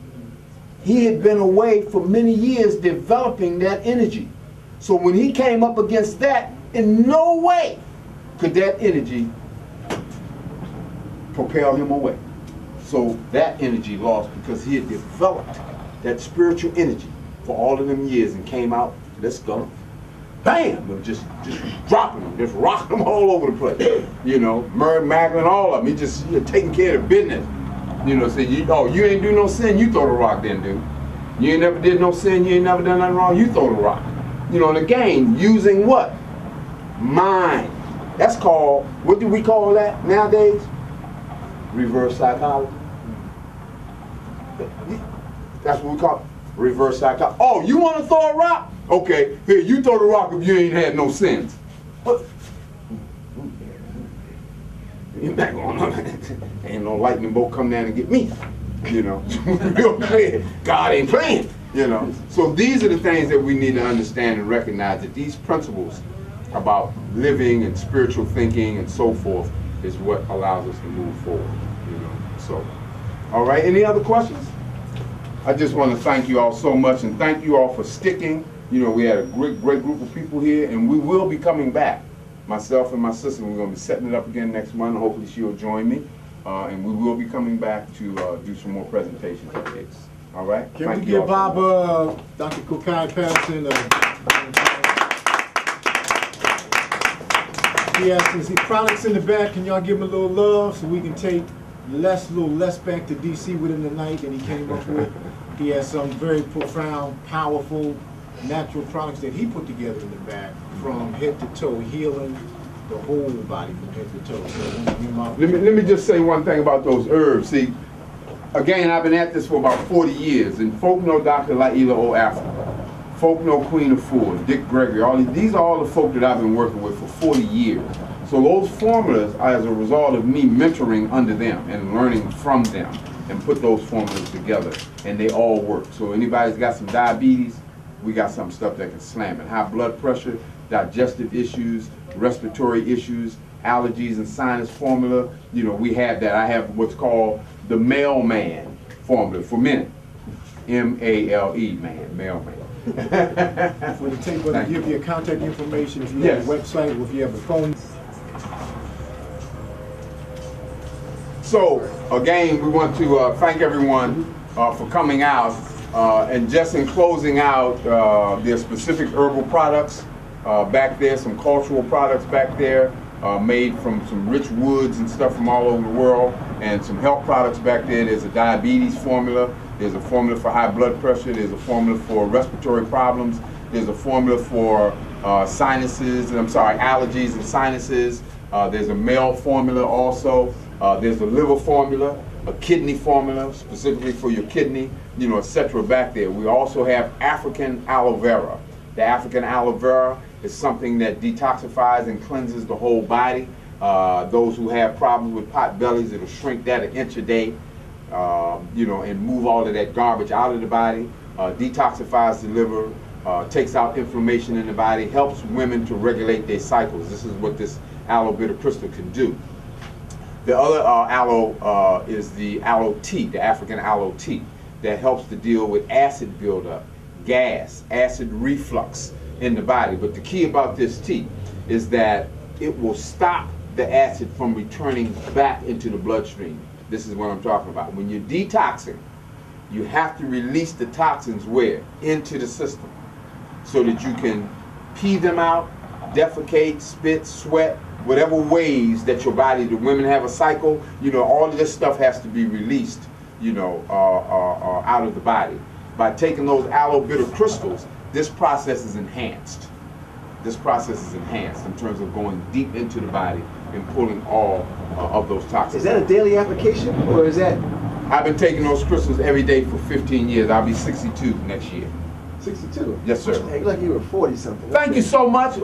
He had been away for many years developing that energy. So when he came up against that, in no way could that energy propel him away. So that energy lost because he had developed that spiritual energy for all of them years and came out, let's go. Bam! And just dropping them, just rocking them all over the place. You know, Murray Macklin, all of them. He just taking care of the business. You know, say, you ain't do no sin, you throw the rock then, dude. You ain't never did no sin, you ain't never done nothing wrong, you throw the rock. You know, and again, using what? Mind. That's called, what do we call that nowadays? Reverse psychology. That's what we call it. Reverse psychology. Oh, you want to throw a rock? Okay, here, you throw the rock if you ain't had no sins. You're not going ain't no lightning bolt come down and get me. You know, real clear. God ain't playing. You know, so these are the things that we need to understand and recognize, that these principles about living and spiritual thinking and so forth is what allows us to move forward. You know, so all right. Any other questions? I just want to thank you all so much, and thank you all for sticking. You know, we had a great group of people here, and we will be coming back. Myself and my sister, we're going to be setting it up again next month. Hopefully she'll join me. And we will be coming back to do some more presentations on this. All right? Can we give Bob, Dr. Kokayi Patterson, he has his products in the back. Can y'all give him a little love so we can take a little less back to DC within the night than he came up with? He has some very profound, powerful, natural products that he put together in the back, from head to toe, healing the whole body from head to toe. So let me just say one thing about those herbs. See, again, I've been at this for about 40 years, and folk know Dr. Laila O. Africa. Folk know Queen of Ford, Dick Gregory. These are all the folk that I've been working with for 40 years. So those formulas are as a result of me mentoring under them and learning from them, and put those formulas together, and they all work. So anybody's got some diabetes, we got some stuff that can slam it. High blood pressure, digestive issues, respiratory issues, allergies and sinus formula. You know, we have that. I have what's called the mailman formula for men. M-A-L-E, man, mailman. For the tape, we'll give you contact information if you have a website or if you have a phone. So, again, we want to thank everyone for coming out. And just in closing out, there's specific herbal products back there, some cultural products back there, made from some rich woods and stuff from all over the world, and some health products back there. There's a diabetes formula, there's a formula for high blood pressure, there's a formula for respiratory problems, there's a formula for allergies and sinuses, there's a male formula also, there's a liver formula, a kidney formula specifically for your kidney, you know, etc. back there. We also have African aloe vera. The African aloe vera It's something that detoxifies and cleanses the whole body. Those who have problems with pot bellies, it'll shrink that an inch a day, you know, and move all of that garbage out of the body. Detoxifies the liver, takes out inflammation in the body, helps women to regulate their cycles. This is what this aloe bitter crystal can do. The other aloe is the aloe tea, the African aloe tea, that helps to deal with acid buildup, gas, acid reflux in the body. But the key about this tea is that it will stop the acid from returning back into the bloodstream. This is what I'm talking about. When you're detoxing, you have to release the toxins where? Into the system, so that you can pee them out, defecate, spit, sweat, whatever ways that your body, the women have a cycle, you know, all of this stuff has to be released, you know, out of the body. By taking those aloe bitter crystals, this process is enhanced. This process is enhanced in terms of going deep into the body and pulling all of those toxins. Is that a daily application, or is that? I've been taking those crystals every day for 15 years. I'll be 62 next year. 62? Yes, sir. Hey, like you were 40-something. Thank you so much.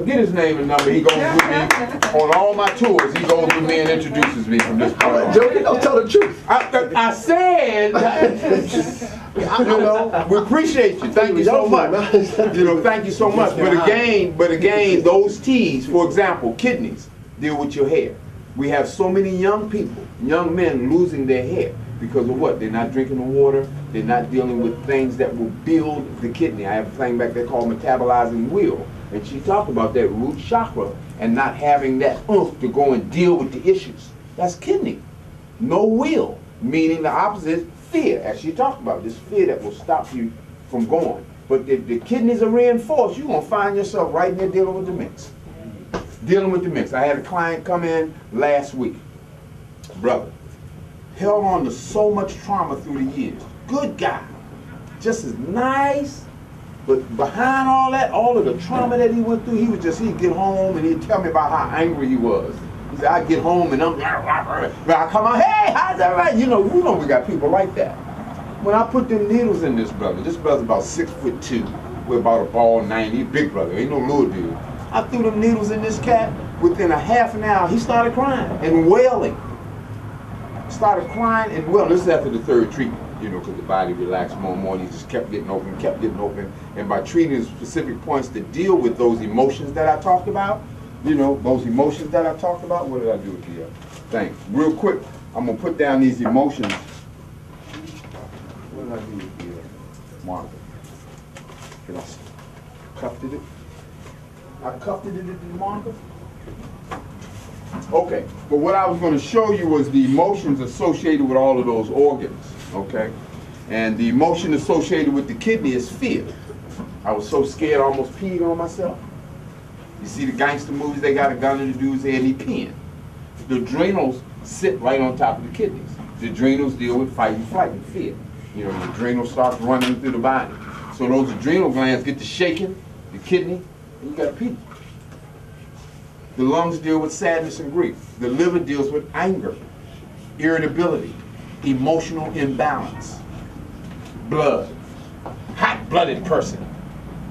Get his name and number. He goes with me on all my tours. He goes with me and introduces me from this point on. Joking, don't tell the truth. I said, you know, we appreciate you. Thank you so much. You know, thank you so much. But again, those teas, for example, kidneys, deal with your hair. We have so many young people, young men losing their hair because of what? They're not drinking the water. They're not dealing with things that will build the kidney. I have a thing back there called metabolizing will, and she talked about that root chakra and not having that oomph to go and deal with the issues. That's kidney. No will, meaning the opposite, fear, as she talked about, this fear that will stop you from going. But if the kidneys are reinforced, you're going to find yourself right in there dealing with the mix. Dealing with the mix. I had a client come in last week, brother, held on to so much trauma through the years. Good guy, just as nice, but behind all that, all of the trauma that he went through, he'd get home and he'd tell me about how angry he was. He said, I get home and I come out, hey, how's that right? You know we got people like that. When I put them needles in this brother's about 6'2", with about a ball 90, big brother, ain't no little dude. I threw them needles in this cat. Within a half an hour, he started crying and wailing. Started crying and wailing. This is after the third treatment, you know, because the body relaxed more and more. And he just kept getting open, And by treating specific points to deal with those emotions that I talked about, you know, those emotions that I talked about, what did I do with the thing? Real quick, I'm going to put down these emotions. What did I do with the marker? Did I cuffed it? I cuffed it into the marker. Okay, but what I was going to show you was the emotions associated with all of those organs, okay? And the emotion associated with the kidney is fear. I was so scared I almost peed on myself. You see the gangster movies, they got a gun in the dude's head and he peeing. The adrenals sit right on top of the kidneys. The adrenals deal with fight and flight and fear. You know, the adrenal starts running through the body. So those adrenal glands get to shaking, the kidney, and you got to pee. The lungs deal with sadness and grief. The liver deals with anger, irritability, emotional imbalance. Blood, hot-blooded person,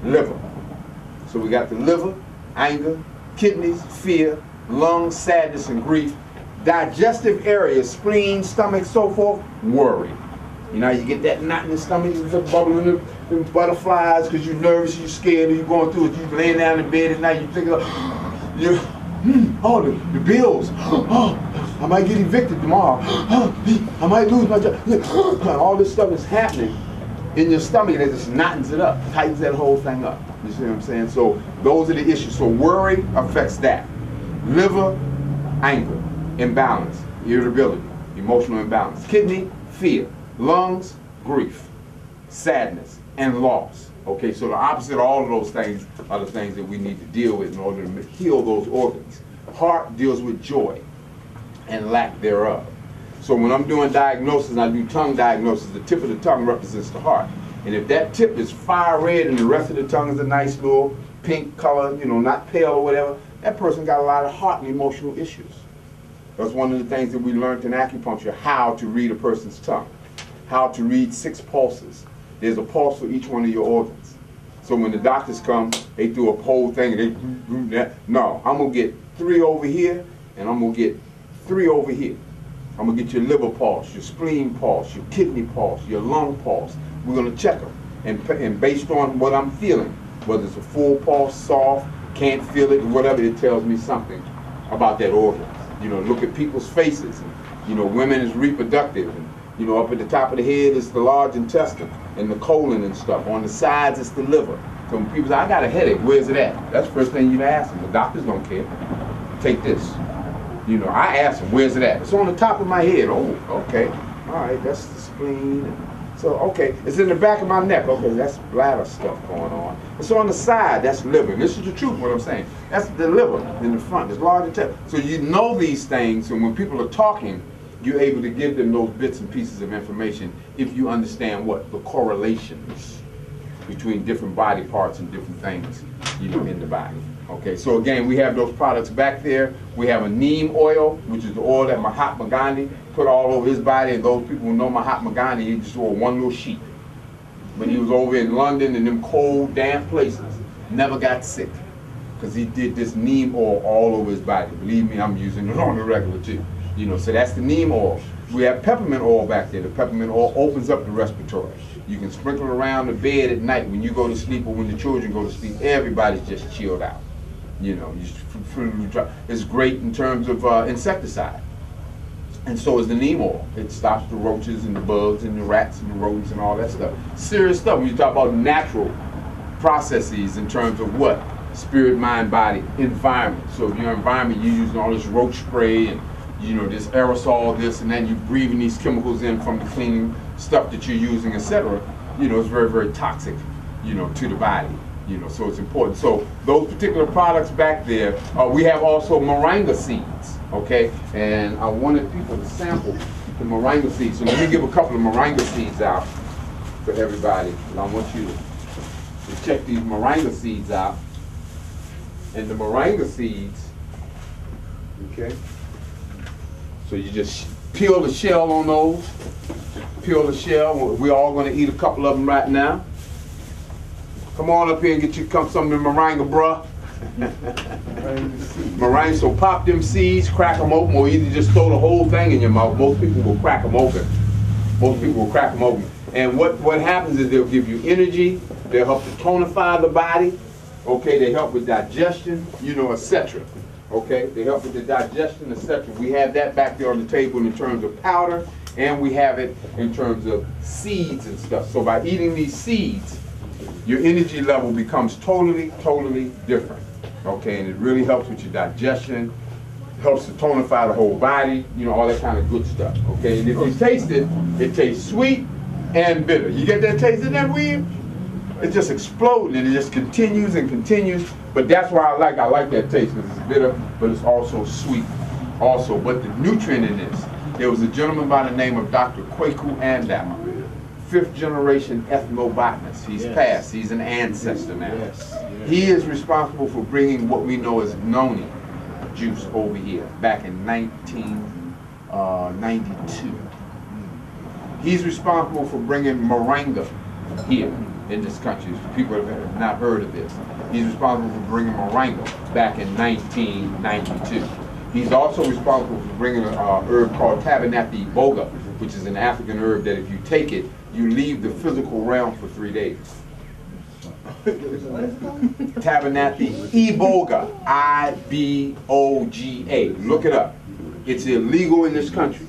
liver. So we got the liver, anger, kidneys, fear, lungs, sadness and grief. Digestive areas, spleen, stomach, so forth, worry. You know, you get that knot in the stomach, you get bubbling the butterflies because you're nervous, you're scared, and you're going through it. You're laying down in bed at night, you think of, the bills. Oh, I might get evicted tomorrow. I might lose my job. All this stuff is happening in your stomach that just knots it up, tightens that whole thing up. You see what I'm saying? So those are the issues. So worry affects that. Liver, anger, imbalance, irritability, emotional imbalance. Kidney, fear. Lungs, grief, sadness, and loss. Okay, so the opposite of all of those things are the things that we need to deal with in order to heal those organs. Heart deals with joy and lack thereof. So when I'm doing diagnosis, I do tongue diagnosis, the tip of the tongue represents the heart. And if that tip is fire red and the rest of the tongue is a nice little pink color, you know, not pale or whatever, that person got a lot of heart and emotional issues. That's one of the things that we learned in acupuncture, how to read a person's tongue, how to read 6 pulses. There's a pulse for each one of your organs. So when the doctors come, they do a whole thing, and they no, I'm gonna get 3 over here, and I'm gonna get 3 over here. I'm gonna get your liver pulse, your spleen pulse, your kidney pulse, your lung pulse. We're gonna check them, and based on what I'm feeling, whether it's a full pulse, soft, can't feel it, whatever, it tells me something about that organ. You know, look at people's faces. And, you know, women is reproductive. And, you know, up at the top of the head is the large intestine and the colon and stuff. On the sides, it's the liver. So when people say, I got a headache, where's it at? That's the first thing you ask them. The doctors don't care. Take this. You know, I ask them, where's it at? It's on the top of my head. Oh, okay. All right, that's the spleen. So, okay, it's in the back of my neck. Okay, that's bladder stuff going on. It's on the side, that's liver. This is the truth, what I'm saying. That's the liver in the front. It's large intestine. So you know these things, and when people are talking, you're able to give them those bits and pieces of information if you understand what the correlations between different body parts and different things, you know, in the body. Okay, so again, we have those products back there. We have a neem oil, which is the oil that Mahatma Gandhi put all over his body, and those people who know Mahatma Gandhi, he just wore one little sheet. When he was over in London in them cold, damp places, never got sick, because he did this neem oil all over his body. Believe me, I'm using it on the regular too. You know, so that's the neem oil. We have peppermint oil back there. The peppermint oil opens up the respiratory. You can sprinkle it around the bed at night when you go to sleep or when the children go to sleep. Everybody's just chilled out. You know, it's great in terms of insecticide. And so is the neem oil. It stops the roaches and the bugs and the rats and the rodents and all that stuff. Serious stuff when you talk about natural processes in terms of what? Spirit, mind, body, environment. So if your environment, you're using all this roach spray and, you know, this aerosol, this and then you're breathing these chemicals in from the cleaning stuff that you're using, etc. You know, it's very, very toxic, you know, to the body. You know, so it's important. So those particular products back there, we have also moringa seeds, okay? And I wanted people to sample the moringa seeds. So let me give a couple of moringa seeds out for everybody. And I want you to check these moringa seeds out. And the moringa seeds, okay? So you just peel the shell on those. Peel the shell. We're all going to eat a couple of them right now. Come on up here and get you some of the moringa, bruh. Moringa, so pop them seeds, crack them open, or either just throw the whole thing in your mouth. Most people will crack them open. Most people will crack them open. And what happens is they'll give you energy, they'll help to tonify the body, okay, they help with digestion, you know, etc. Okay, they help with the digestion, etc. We have that back there on the table in terms of powder, and we have it in terms of seeds and stuff. So by eating these seeds, your energy level becomes totally, totally different, okay? And it really helps with your digestion, helps to tonify the whole body, you know, all that kind of good stuff, okay? And if you taste it, it tastes sweet and bitter. You get that taste? Isn't that weird? It's just exploding, and it just continues and continues, but that's why I like that taste, because it's bitter, but it's also sweet also. But the nutrient in this, there was a gentleman by the name of Dr. Kokayi Patterson, 5th generation ethnobotanist. He's passed. He's an ancestor now. He is responsible for bringing what we know as noni juice over here back in 1992. He's responsible for bringing moringa here in this country. People have not heard of this. He's responsible for bringing moringa back in 1992. He's also responsible for bringing an herb called tabernacle iboga, which is an African herb that if you take it, you leave the physical realm for 3 days. Tabernacle iboga, I-B-O-G-A. Look it up. It's illegal in this country.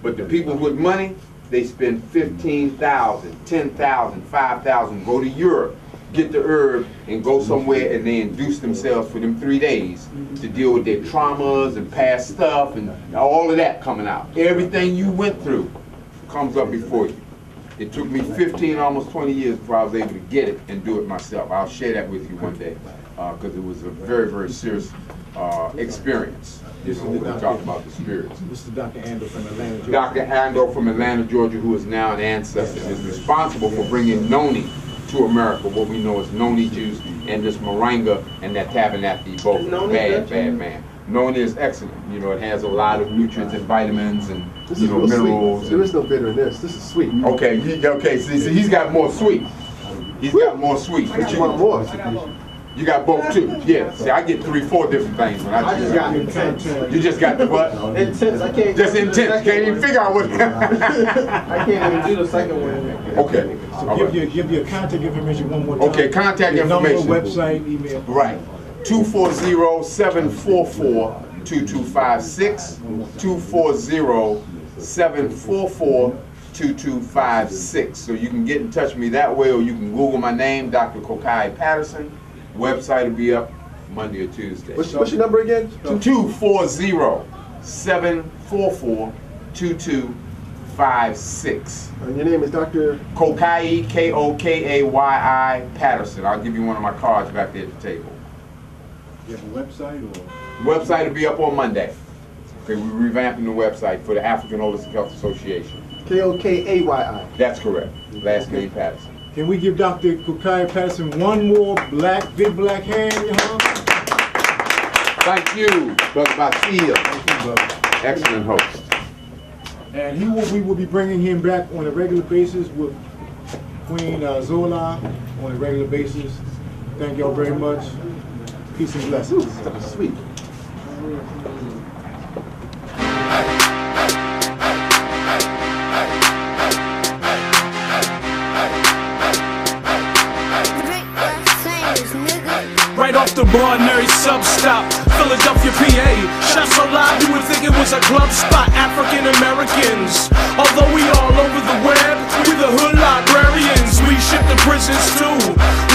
But the people with money, they spend $15,000, $10,000, $5,000, go to Europe, get the herb, and go somewhere and they induce themselves for them 3 days to deal with their traumas and past stuff and all of that coming out. Everything you went through comes up before you. It took me 15, almost 20 years before I was able to get it and do it myself. I'll share that with you one day because it was a very, very serious experience. You know, when we talk about the spirits. This is Dr. Ando from Atlanta, Georgia. Dr. Ando from Atlanta, Georgia, who is now an ancestor, is responsible for bringing noni to America, what we know as noni juice, and this moringa and that tabernacle iboga. Bad man. Noni is excellent. You know, it has a lot of nutrients and vitamins and you know, minerals. There is no bitter in this. This is sweet. Okay, okay. So he's got more sweet. He's got more sweets. What you want more? I got both. You got both too? Yeah. See, I get 3, 4 different things when I just got intense. You just got the what? intense. I can't. Just intense. Can't even figure out what. I can't even do the second one. Okay. So All right. give your contact information one more time. Okay, contact Your information. Number, website, email. Right. 240-744-2256. 240-744-2256. So you can get in touch with me that way, or you can Google my name, Dr. Kokayi Patterson. Website will be up Monday or Tuesday. What's your number again? 240-744-2256. And your name is Dr. Kokayi, Kokayi Patterson. I'll give you one of my cards back there at the table. You have a website or? Website will be up on Monday. Okay, we're revamping the website for the African Holistic Health Association. Kokayi. That's correct. Last name Patterson. Can we give Dr. Kokayi Patterson one more big black hand, huh? Thank you, Brother Basile. Thank you, brother. Excellent host. And we will be bringing him back on a regular basis with Queen Zola on a regular basis. Thank y'all very much. Peace and blessings. That was sweet. Right off the Barnary sub-stop, Philadelphia, PA. Shot so loud you would think it was a club spot. African Americans, although we all over the web, we the hood librarians. We ship to prisons too.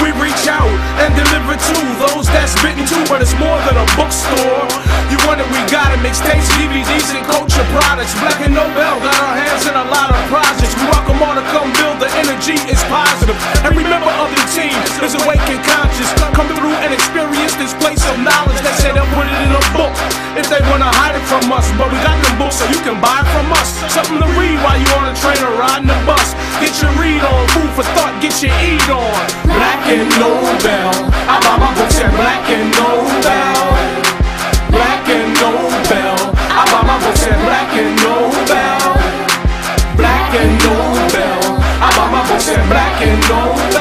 We reach out and deliver to those that's bitten too, but it's more than a bookstore. You want it, we got it. Mixtapes, DVDs, and culture products. BlackandNobel got our hands in a lot of projects. We welcome all to come build. The energy is positive. Every member of the team is awake and conscious. Come through and experience this place of knowledge. They say they'll put it in a book if they wanna hide it from us, but we got them books so you can buy it from us. Something to read while you on a train or riding the bus. Get your read on, food for thought, get your eat on. BlackandNobel, I buy my books at BlackandNobel. BlackandNobel, I buy my books at BlackandNobel. BlackandNobel, I buy my books at BlackandNobel.